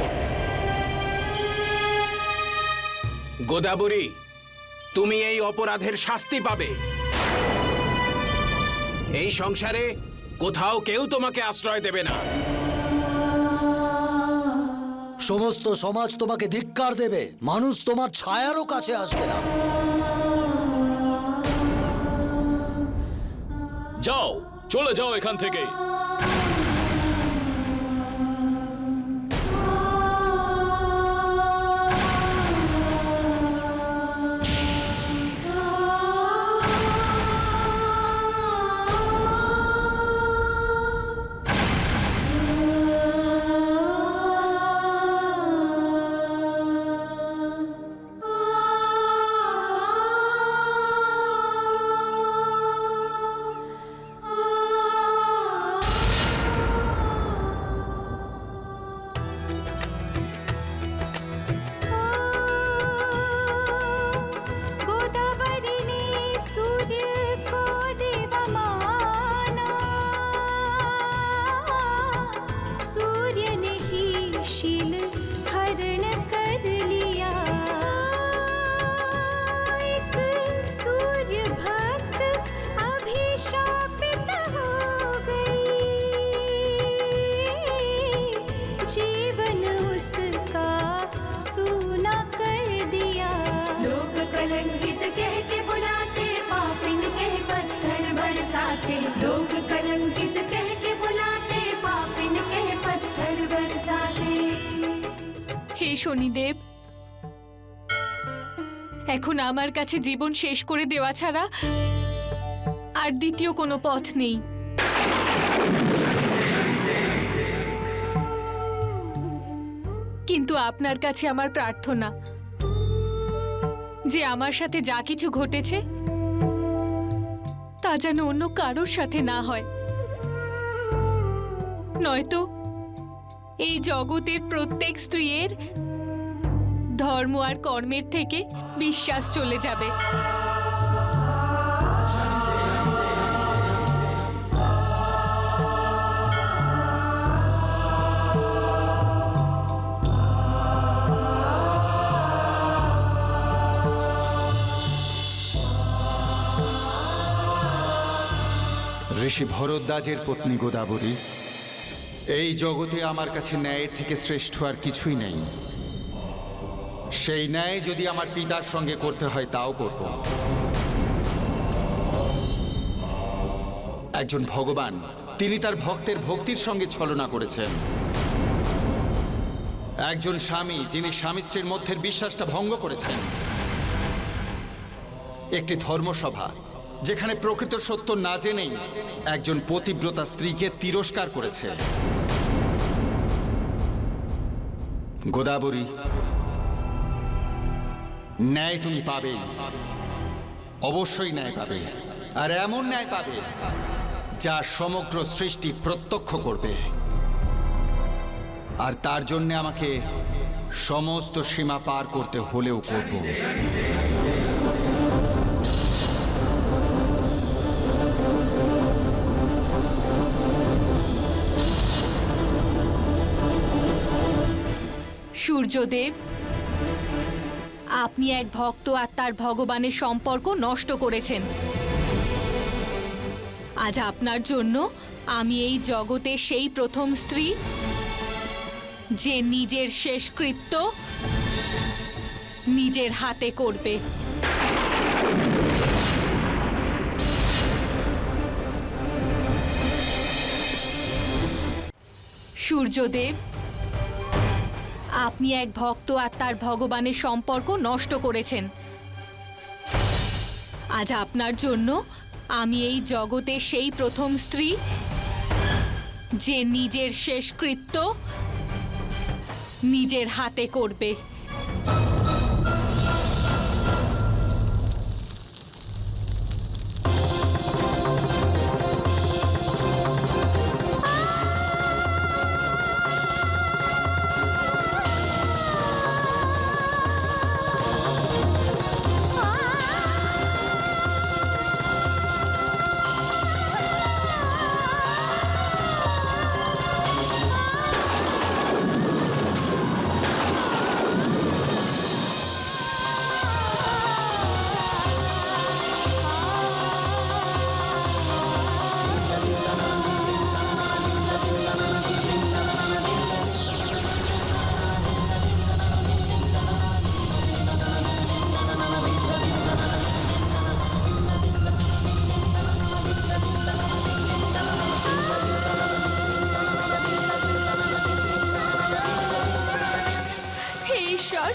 গোদাবরী, তুমি এই অপরাধের শাস্তি পাবে। এই সংসারে কোথাও কেউ তোমাকে আশ্রয় দেবে না। সমস্ত সমাজ তোমাকে ধিক্কার দেবে, মানুষ তোমার ছায়ারও কাছে আসবে না। যাও, চলে যাও এখান থেকে। गोदावरी ने सूर्य को देव माना, सूर्य ने ही शील हरण कर लिया। एक सूर्य भक्त अभिशापित हो गई, जीवन उसका सूना कर दिया। लोग कलंकित कह के बुलाते, पापिन कह पत्थर बरसाते। लोग कलंकित कह के बुलाते, पापिन कह पत्थर बरसाते। হে শনিদেব, এখন আমার কাছে জীবন শেষ করে দেওয়া ছাড়া আর দ্বিতীয় কোনো পথ নেই। কিন্তু আপনার কাছে আমার প্রার্থনা যে আমার সাথে যা কিছু ঘটেছে তা যেন অন্য কারোর সাথে না হয়, নয়তো এই জগতের প্রত্যেক স্ত্রীর ধর্ম আর কর্মের থেকে বিশ্বাস চলে যাবে। ঋষি ভরদ্বাজের পত্নী গোদাবরী, এই জগতে আমার কাছে ন্যায়ের থেকে শ্রেষ্ঠ আর কিছুই নেই। সেই ন্যায় যদি আমার পিতার সঙ্গে করতে হয় তাও করব। একজন ভগবান, তিনি তার ভক্তের ভক্তির সঙ্গে ছলনা করেছেন। একজন স্বামী, যিনি স্বামী স্ত্রীর মধ্যের বিশ্বাসটা ভঙ্গ করেছেন। একটি ধর্মসভা, যেখানে প্রকৃত সত্য না জেনেই একজন পতিব্রতা স্ত্রীকে তিরস্কার করেছে। গোদাবরী, ন্যায় তুমি পাবেই, অবশ্যই ন্যায় পাবে, আর এমন ন্যায় পাবে যা সমগ্র সৃষ্টি প্রত্যক্ষ করবে। আর তার জন্য আমাকে সমস্ত সীমা পার করতে হলেও করব। সূর্যদেব, আপনি এক ভক্ত আর তার ভগবানের সম্পর্ক নষ্ট করেছেন। আজ আপনার জন্য আমি এই জগতে সেই প্রথম স্ত্রী যে নিজের শেষকৃত্য নিজের হাতে করবে। সূর্যদেব, আপনি এক ভক্ত আর তার ভগবানের সম্পর্ক নষ্ট করেছেন। আজ আপনার জন্য আমি এই জগতে সেই প্রথম স্ত্রী যে নিজের শেষকৃত্য নিজের হাতে করবে। ঈশ্বর,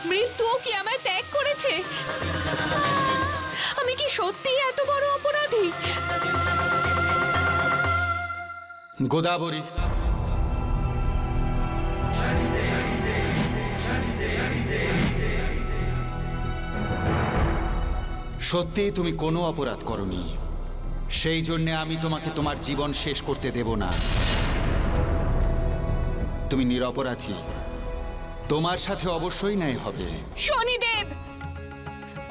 মৃত্যুও কি আমায় ত্যাগ করেছে? আমি কি সত্যি এত বড় অপরাধী? গোদাবরী, সত্যি তুমি কোনো অপরাধ করনি, সেই জন্যে আমি তোমাকে তোমার জীবন শেষ করতে দেব না। তুমি নিরপরাধী, তোমার সাথে অবশ্যই ন্যায় হবে। শনিদেব,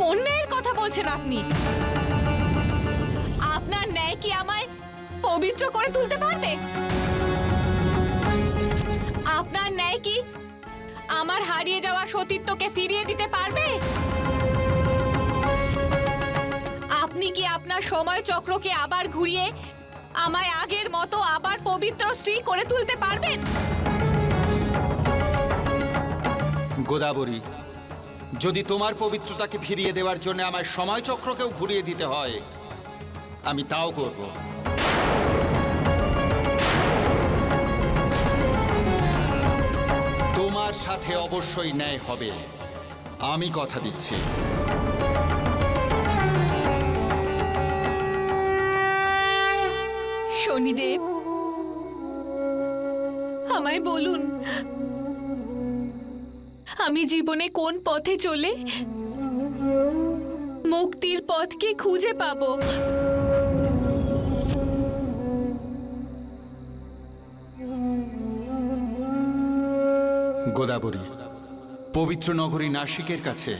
কোন ন্যায়ের কথা বলছেন আপনি? আপনার ন্যায় কি আমায় পবিত্র করে তুলতে পারবে? আপনার ন্যায় কি আমার হারিয়ে যাওয়া সতীত্বকে ফিরিয়ে দিতে পারবে? আপনি কি আপনার সময় চক্রকে আবার ঘুরিয়ে আমায় আগের মতো আবার পবিত্র স্ত্রী করে তুলতে পারবেন? গোদাবরী, যদি তোমার পবিত্রতাকে ফিরিয়ে দেওয়ার জন্য আমার সময় চক্রকেও ঘুরিয়ে দিতে হয়, আমি তাও করব। তোমার সাথে অবশ্যই ন্যায় হবে, আমি কথা দিচ্ছি। শনিদেব, আমায় বলুন, আমি জীবনে কোন পথে চলে মুক্তির পথকে খুঁজে পাবো? গোদাবরী, পবিত্র নগরী নাসিকের কাছে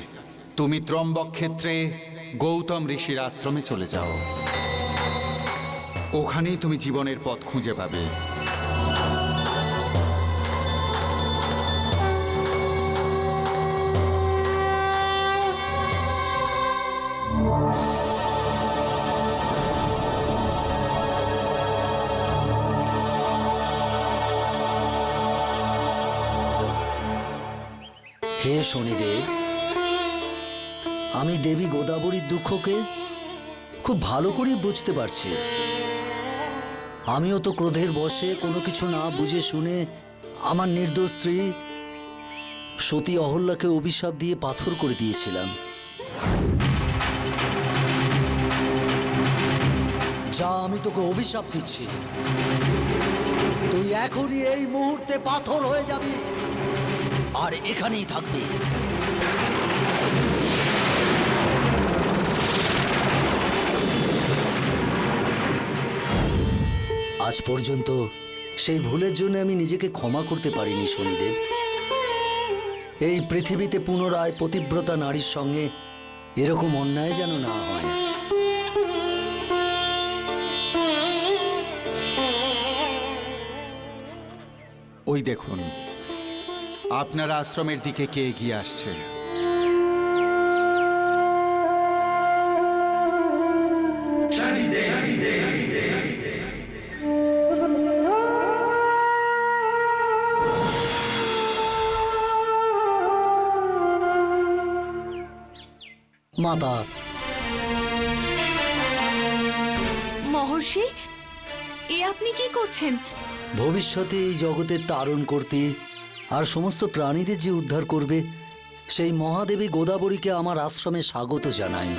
তুমি ত্রম্বক ক্ষেত্রে গৌতম ঋষির আশ্রমে চলে যাও। ওখানেই তুমি জীবনের পথ খুঁজে পাবে। হে শনিদেব, আমি দেবী গোদাবরীর দুঃখকে খুব ভালো করে বুঝতে পারছি। আমিও তো ক্রোধের বশে কোনো কিছু না বুঝে শুনে আমার নির্দোষ স্ত্রী সতী অহল্যাকে অভিশাপ দিয়ে পাথর করে দিয়েছিলাম। যা, আমি তোকে অভিশাপ দিচ্ছি, তুই এখনই এই মুহূর্তে পাথর হয়ে যাবি আর এখানেই থাকবি। আজ পর্যন্ত সেই ভুলের জন্য আমি নিজেকে ক্ষমা করতে পারিনি শনিদেব। এই পৃথিবীতে পুনরায় পতিব্রতা নারীর সঙ্গে এরকম অন্যায় যেন না হয়। ওই দেখুন, আপনার আশ্রমের দিকে কে এগিয়ে আসছে। শনি মাতা। মহর্ষি, এ আপনি কি করছেন? ভবিষ্যতে এই জগতের তারণ করতে আর সমস্ত প্রাণীদের যে উদ্ধার করবে, সেই মহাদেবী গোদাবরীকে আমার আশ্রমে স্বাগত জানাই।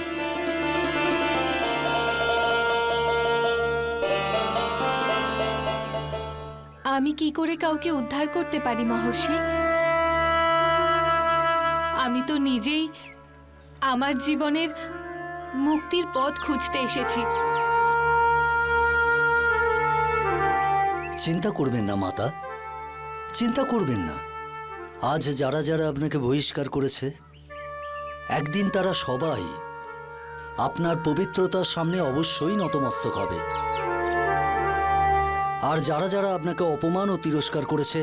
আমি কি করে কাউকে উদ্ধার করতে পারি মহর্ষি? আমি তো নিজেই আমার জীবনের মুক্তির পথ খুঁজতে এসেছি। চিন্তা করবেন না মাতা, চিন্তা করবেন না। আজ যারা যারা আপনাকে বহিষ্কার করেছে, একদিন তারা সবাই আপনার পবিত্রতার সামনে অবশ্যই নতমস্তক হবে। আর যারা যারা আপনাকে অপমান ও তিরস্কার করেছে,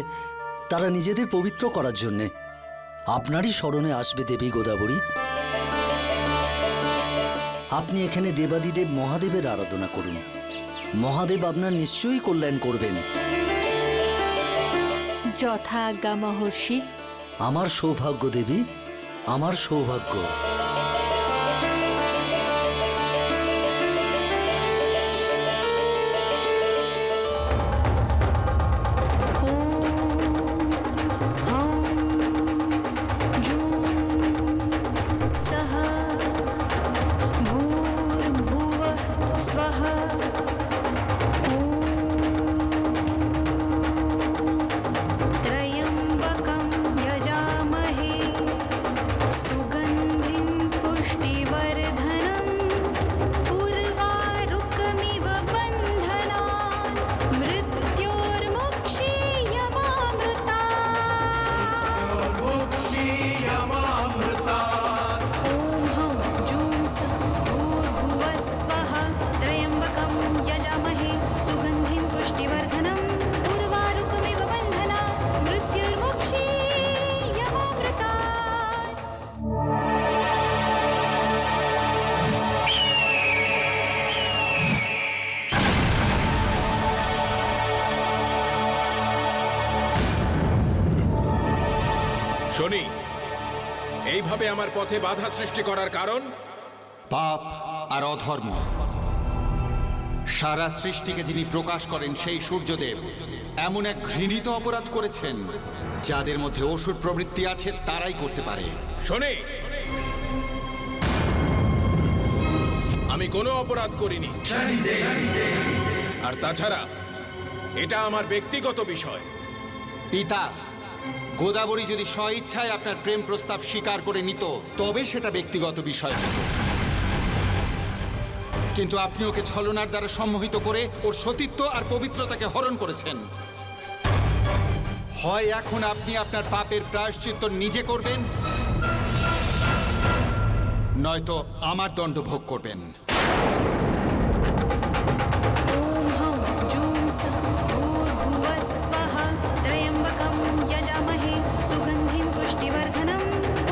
তারা নিজেদের পবিত্র করার জন্যে আপনারই স্মরণে আসবে দেবী গোদাবরী। আপনি এখানে দেবাদিদেব মহাদেবের আরাধনা করুন। মহাদেব আপনার নিশ্চয়ই কল্যাণ করবেন। যথা আজ্ঞা মহর্ষি। আমার সৌভাগ্য দেবী, আমার সৌভাগ্য। सः भूर्भुवः स्वः त्र्यम्बकं यजामहे सुगन्धिं पुष्टिवर्धनम् उर्वारुकमिव बन्धनान् मृत्योर्मुक्षीयमामृतात्। ॐ हं जूं सः भूर्भुवः स्वः त्र्यम्बकं यजामहे सुगन्धिं पुष्टिवर्धनम् उर्वारुकमिव बन्धनात् मृत्योर्मुक्षीयमामृतात्। শনি, এইভাবে আমার পথে বাধা সৃষ্টি করার কারণ? পাপ আর অধর্ম। সারা সৃষ্টিকে যিনি প্রকাশ করেন সেই সূর্যদেব এমন এক ঘৃণিত অপরাধ করেছেন, যাদের মধ্যে অসুর প্রবৃত্তি আছে তারাই করতে পারে। শনি, আমি কোনো অপরাধ করিনি। আর তাছাড়া এটা আমার ব্যক্তিগত বিষয়। পিতা, গোদাবরী যদি স্বইচ্ছায় আপনার প্রেম প্রস্তাব স্বীকার করে নিত তবে সেটা ব্যক্তিগত বিষয় হতো, কিন্তু আপনি ওকে ছলনার দ্বারা সম্মোহিত করে ওর সতীত্ব আর পবিত্রতাকে হরণ করেছেন। হয় এখন আপনি আপনার পাপের প্রায়শ্চিত্ত নিজে করবেন, নয়তো আমার দণ্ড ভোগ করবেন। ॐ हं जूं सः भूर्भुवः स्वः त्र्यम्बकं यजामहे सुगन्धिं पुष्टिवर्धनम्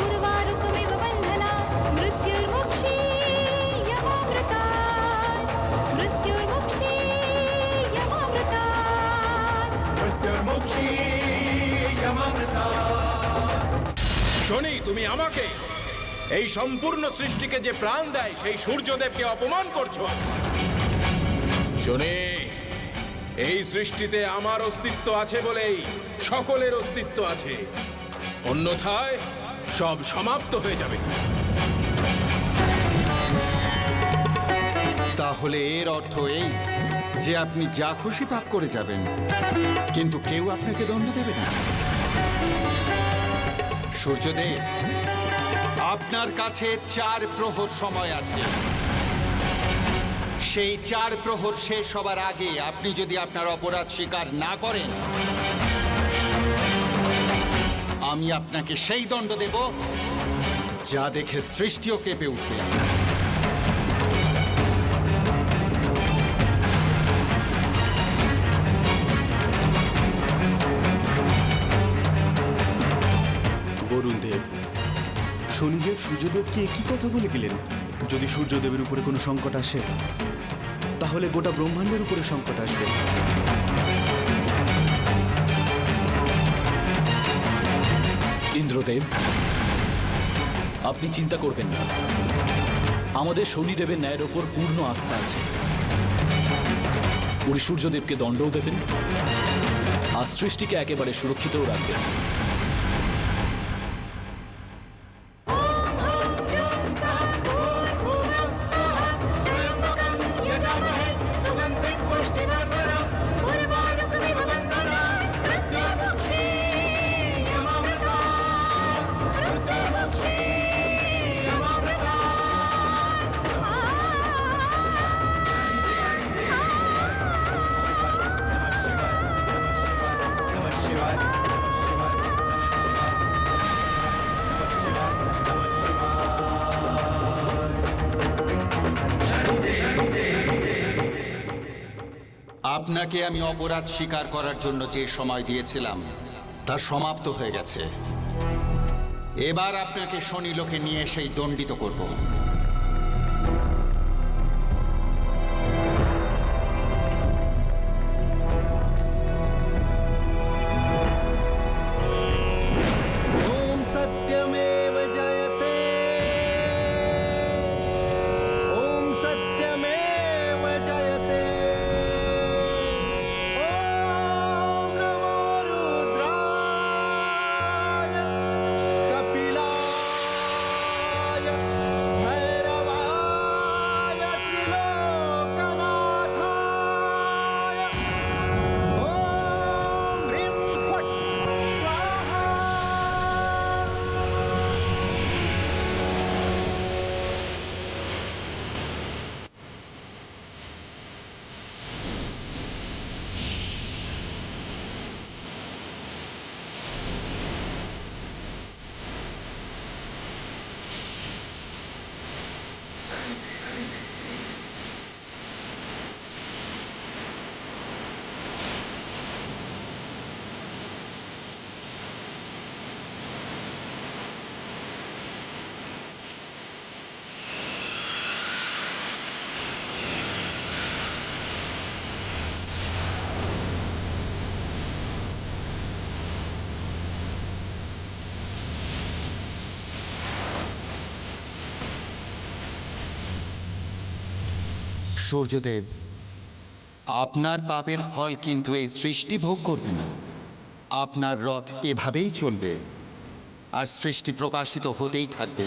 उर्वारुकमिव बन्धनात् मृत्योर्मुक्षीयमामृतात्। मृत्योर्मुक्षीयमामृतात्। শনি, তুমি আমাকে, এই সম্পূর্ণ সৃষ্টিকে যে প্রাণ দেয় সেই সূর্যদেবকে অপমান করছো। শনি, এই সৃষ্টিতে আমার অস্তিত্ব আছে বলেই সকলের অস্তিত্ব আছে, অন্যথায় সব সমাপ্ত হয়ে যাবে। তাহলে এর অর্থ এই যে আপনি যা খুশি পাপ করে যাবেন, কিন্তু কেউ আপনাকে দণ্ড দেবে না। সূর্যদেব, আপনার কাছে 4 প্রহর সময় আছে। সেই 4 প্রহর শেষ হবার আগে আপনি যদি আপনার অপরাধ স্বীকার না করেন, আমি আপনাকে সেই দণ্ড দেব যা দেখে সৃষ্টিও কেঁপে উঠবে। বরুণ দেব, শনিদেব সূর্যদেবকে একই কথা বলে গেলেন। যদি সূর্যদেবের উপরে কোনো সংকট আসে, তাহলে গোটা ব্রহ্মাণ্ডের উপরে সংকট আসবে। ইন্দ্রদেব, আপনি চিন্তা করবেন না। আমাদের শনিদেবের ন্যায়ের ওপর পূর্ণ আস্থা আছে। উনি সূর্যদেবকে দণ্ডও দেবেন আর সৃষ্টিকে একেবারে সুরক্ষিতও রাখবেন। আপনাকে আমি অপরাধ স্বীকার করার জন্য যে সময় দিয়েছিলাম তা সমাপ্ত হয়ে গেছে। এবার আপনাকে শনিলোকে নিয়ে সেই দণ্ডিত করব। ওম সত্যমেব জয়তে, ওম সত্যমেব জয়তে, ওম নমো রুদ্রায় কপিলায় ভৈরবায় ত্রিলোকনাথায়, ওম হ্রিং ফট স্বাহা। সূর্যদেব, আপনার পাপের ফল কিন্তু এই সৃষ্টি ভোগ করবে না। আপনার রথ এভাবেই চলবে আর সৃষ্টি প্রকাশিত হতেই থাকবে।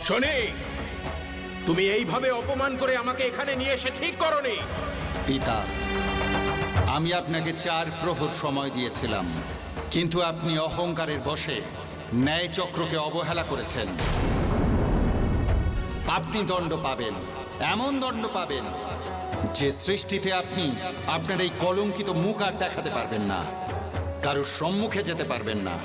শনি, তুমি এইভাবে অপমান করে আমাকে এখানে নিয়ে এসে ঠিক করনি। পিতা, আমি আপনাকে 4 প্রহর সময় দিয়েছিলাম, কিন্তু আপনি অহংকারের বশে ন্যায় চক্রকে অবহেলা করেছেন। আপনি দণ্ড পাবেন, এমন দণ্ড পাবেন যে সৃষ্টিতে আপনি আপনার এই কলঙ্কিত মুখ আর দেখাতে পারবেন না, কারোর সম্মুখে যেতে পারবেন না।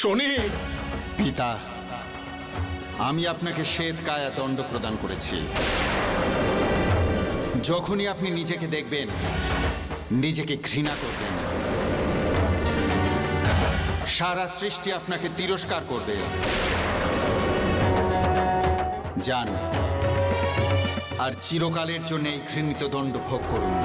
শনি, পিতা, আমি আপনাকে শ্বেত কায়া দণ্ড প্রদান করেছি। যখনই আপনি নিজেকে দেখবেন, নিজেকে ঘৃণা করবেন, সারা সৃষ্টি আপনাকে তিরস্কার করবে। যান আর চিরকালের জন্য এই ঘৃণিত দণ্ড ভোগ করুন।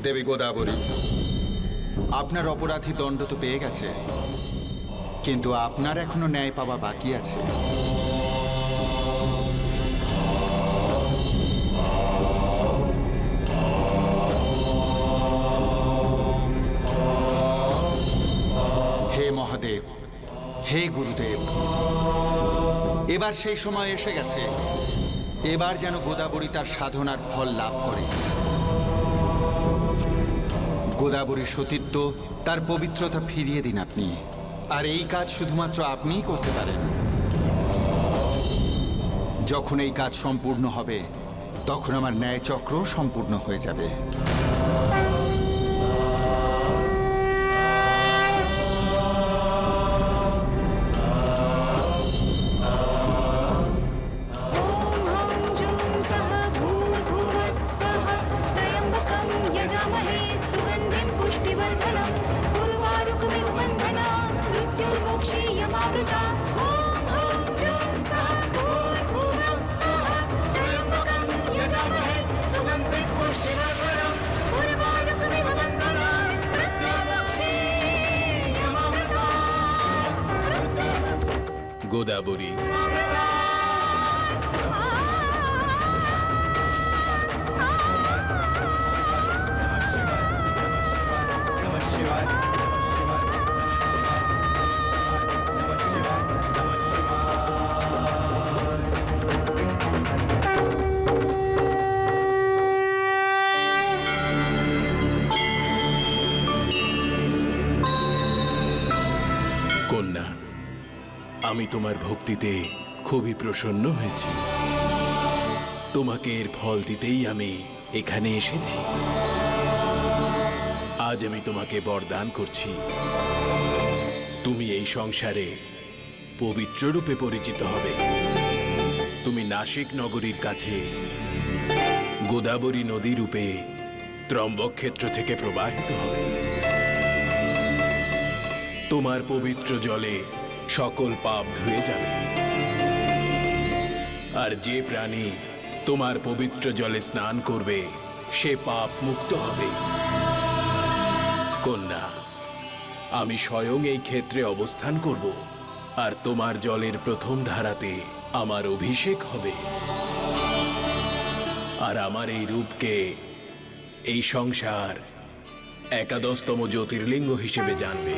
দেবী গোদাবরী, আপনার অপরাধী দণ্ড তো পেয়ে গেছে, কিন্তু আপনার এখনো ন্যায় পাওয়া বাকি আছে। হে মহাদেব, হে গুরুদেব, এবার সেই সময় এসে গেছে। এবার যেন গোদাবরী তার সাধনার ফল লাভ করে। গোদাবরীর সতীত্ব, তার পবিত্রতা ফিরিয়ে দিন আপনি। আর এই কাজ শুধুমাত্র আপনিই করতে পারেন। যখন এই কাজ সম্পূর্ণ হবে, তখন আমার ন্যায় চক্র সম্পূর্ণ হয়ে যাবে। ॐ हं जुं सः भूर्भुवः स्वः त्र्यम्बकं यजामहे सुगन्धिं पुष्टिवर्धनम् उर्वारुकमिव बन्धनान् मृत्युर्मोक्षीयमामृता ॐ हं जुं सः भूर्भुवः स्वः त्र्यम्बकं यजामहे सुगन्धिं पुष्टिवर्धनम् उर्वारुकमिव बन्धनान् मृत्युर्मोक्षीयमामृता গোদাবরী, কন্যা, আমি তোমার ভক্তিতে খুবই প্রসন্ন হয়েছি। তোমাকে এর ফল দিতেই আমি এখানে এসেছি। আজ আমি তোমাকে বরদান করছি, তুমি এই সংসারে পবিত্র রূপে পরিচিত হবে। তুমি নাসিক নগরীর কাছে গোদাবরী নদী রূপে ত্রম্বক ক্ষেত্র থেকে প্রবাহিত হবে। তোমার পবিত্র জলে সকল পাপ ধুয়ে যাবে। আর যে প্রাণী তোমার পবিত্র জলে স্নান করবে, সে পাপ মুক্ত হবে। কন্যা, আমি স্বয়ং এই ক্ষেত্রে অবস্থান করব, আর তোমার জলের প্রথম ধারাতে আমার অভিষেক হবে। আর আমার এই রূপকে এই সংসার একাদশতম জ্যোতির্লিঙ্গ হিসেবে জানবে।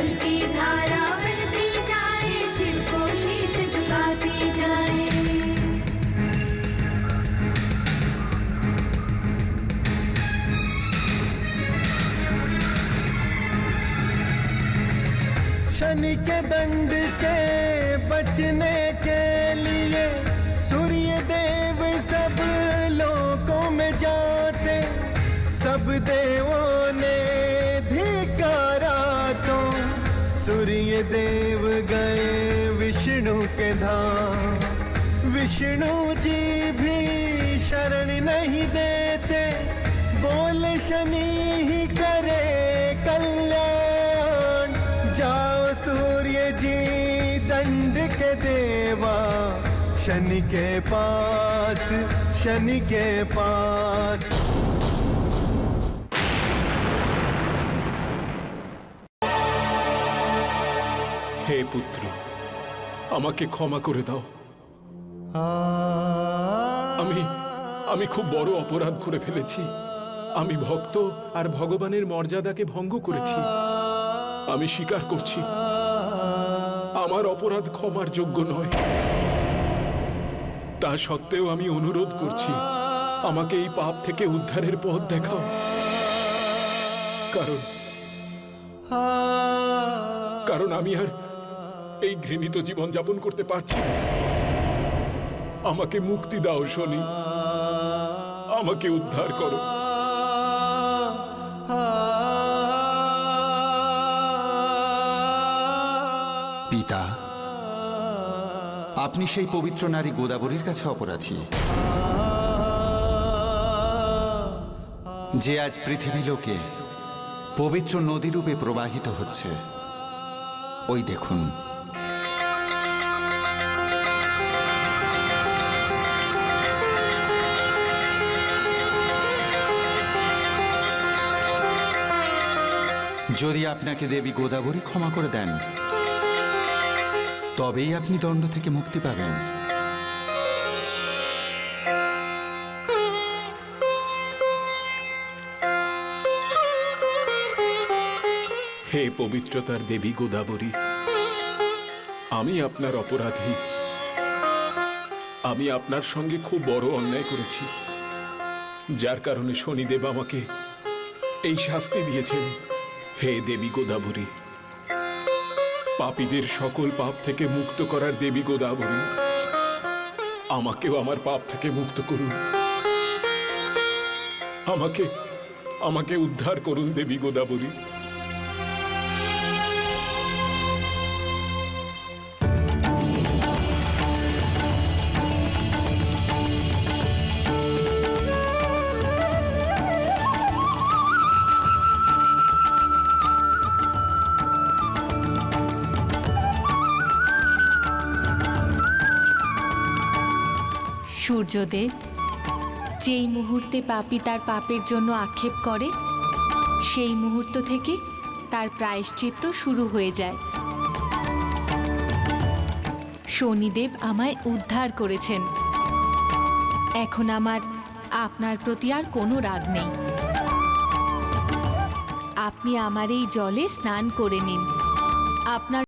चलती धारा बढ़ती जाए, शिव को शीश झुकाती जाए। शनि के दंड से बचने के लिए सूर्य देव सब लोकों में जाते, सब देवों ने धिक्कारा तो सूर्य देव गए विष्णु के धाम। विष्णु जी भी शरण नहीं देते, बोले शनि ही करे कल्याण। जाओ सूर्य जी दंड के देवा, शनि के पास, शनि के पास। হে পুত্র, আমাকে ক্ষমা করে দাও। আমি খুব বড় অপরাধ করে ফেলেছি। আমি ভক্ত আর ভগবানের মর্যাদাকে ভঙ্গ করেছি। আমি স্বীকার করছি, আমার অপরাধ ক্ষমার যোগ্য নয়। তা সত্ত্বেও আমি অনুরোধ করছি, আমাকে এই পাপ থেকে উদ্ধারের পথ দেখাও। কারণ আমি আর এই ঘৃণিত জীবন যাপন করতে পারছি না। আমাকে মুক্তি দাও শনি, আমাকে উদ্ধার করো। পিতা, আপনি সেই পবিত্র নারী গোদাবরীর কাছে অপরাধী, যে আজ পৃথিবী লোকে পবিত্র নদীরূপে প্রবাহিত হচ্ছে। ওই দেখুন, যদি আপনাকে দেবী গোদাবরী ক্ষমা করে দেন, তবেই আপনি দণ্ড থেকে মুক্তি পাবেন। হে পবিত্রতার দেবী গোদাবরী, আমি আপনার অপরাধী। আমি আপনার সঙ্গে খুব বড় অন্যায় করেছি, যার কারণে শনিদেব আমাকে এই শাস্তি দিয়েছেন। হে দেবী গোদাবরী, পাপীদের সকল পাপ থেকে মুক্ত করার দেবী গোদাবরী, আমাকেও আমার পাপ থেকে মুক্ত করুন। আমাকে উদ্ধার করুন দেবী গোদাবরী। সূর্যদেব, যেই মুহূর্তে পাপী তার পাপের জন্য আক্ষেপ করে, সেই মুহূর্ত থেকে তার প্রায়শ্চিত্ত শুরু হয়ে যায়। শনিদেব আমায় উদ্ধার করেছেন। এখন আমার আপনার প্রতি আর কোনো রাগ নেই। আপনি আমার এই জলে স্নান করে নিন। আপনার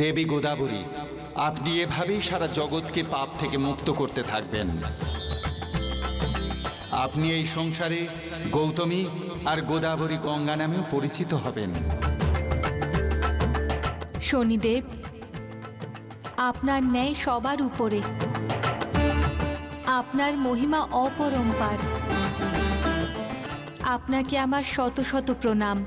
দেবী গোদাবরী, আপনি এভাবেই সারা জগৎকে পাপ থেকে মুক্ত করতে থাকবেন। আপনি এই সংসারে গৌতমী আর গোদাবরী গঙ্গা নামেও পরিচিত হবেন। শনিদেব, আপনার ন্যায় সবার উপরে। আপনার মহিমা অপরম্পার। আপনাকে আমার শত শত প্রণাম।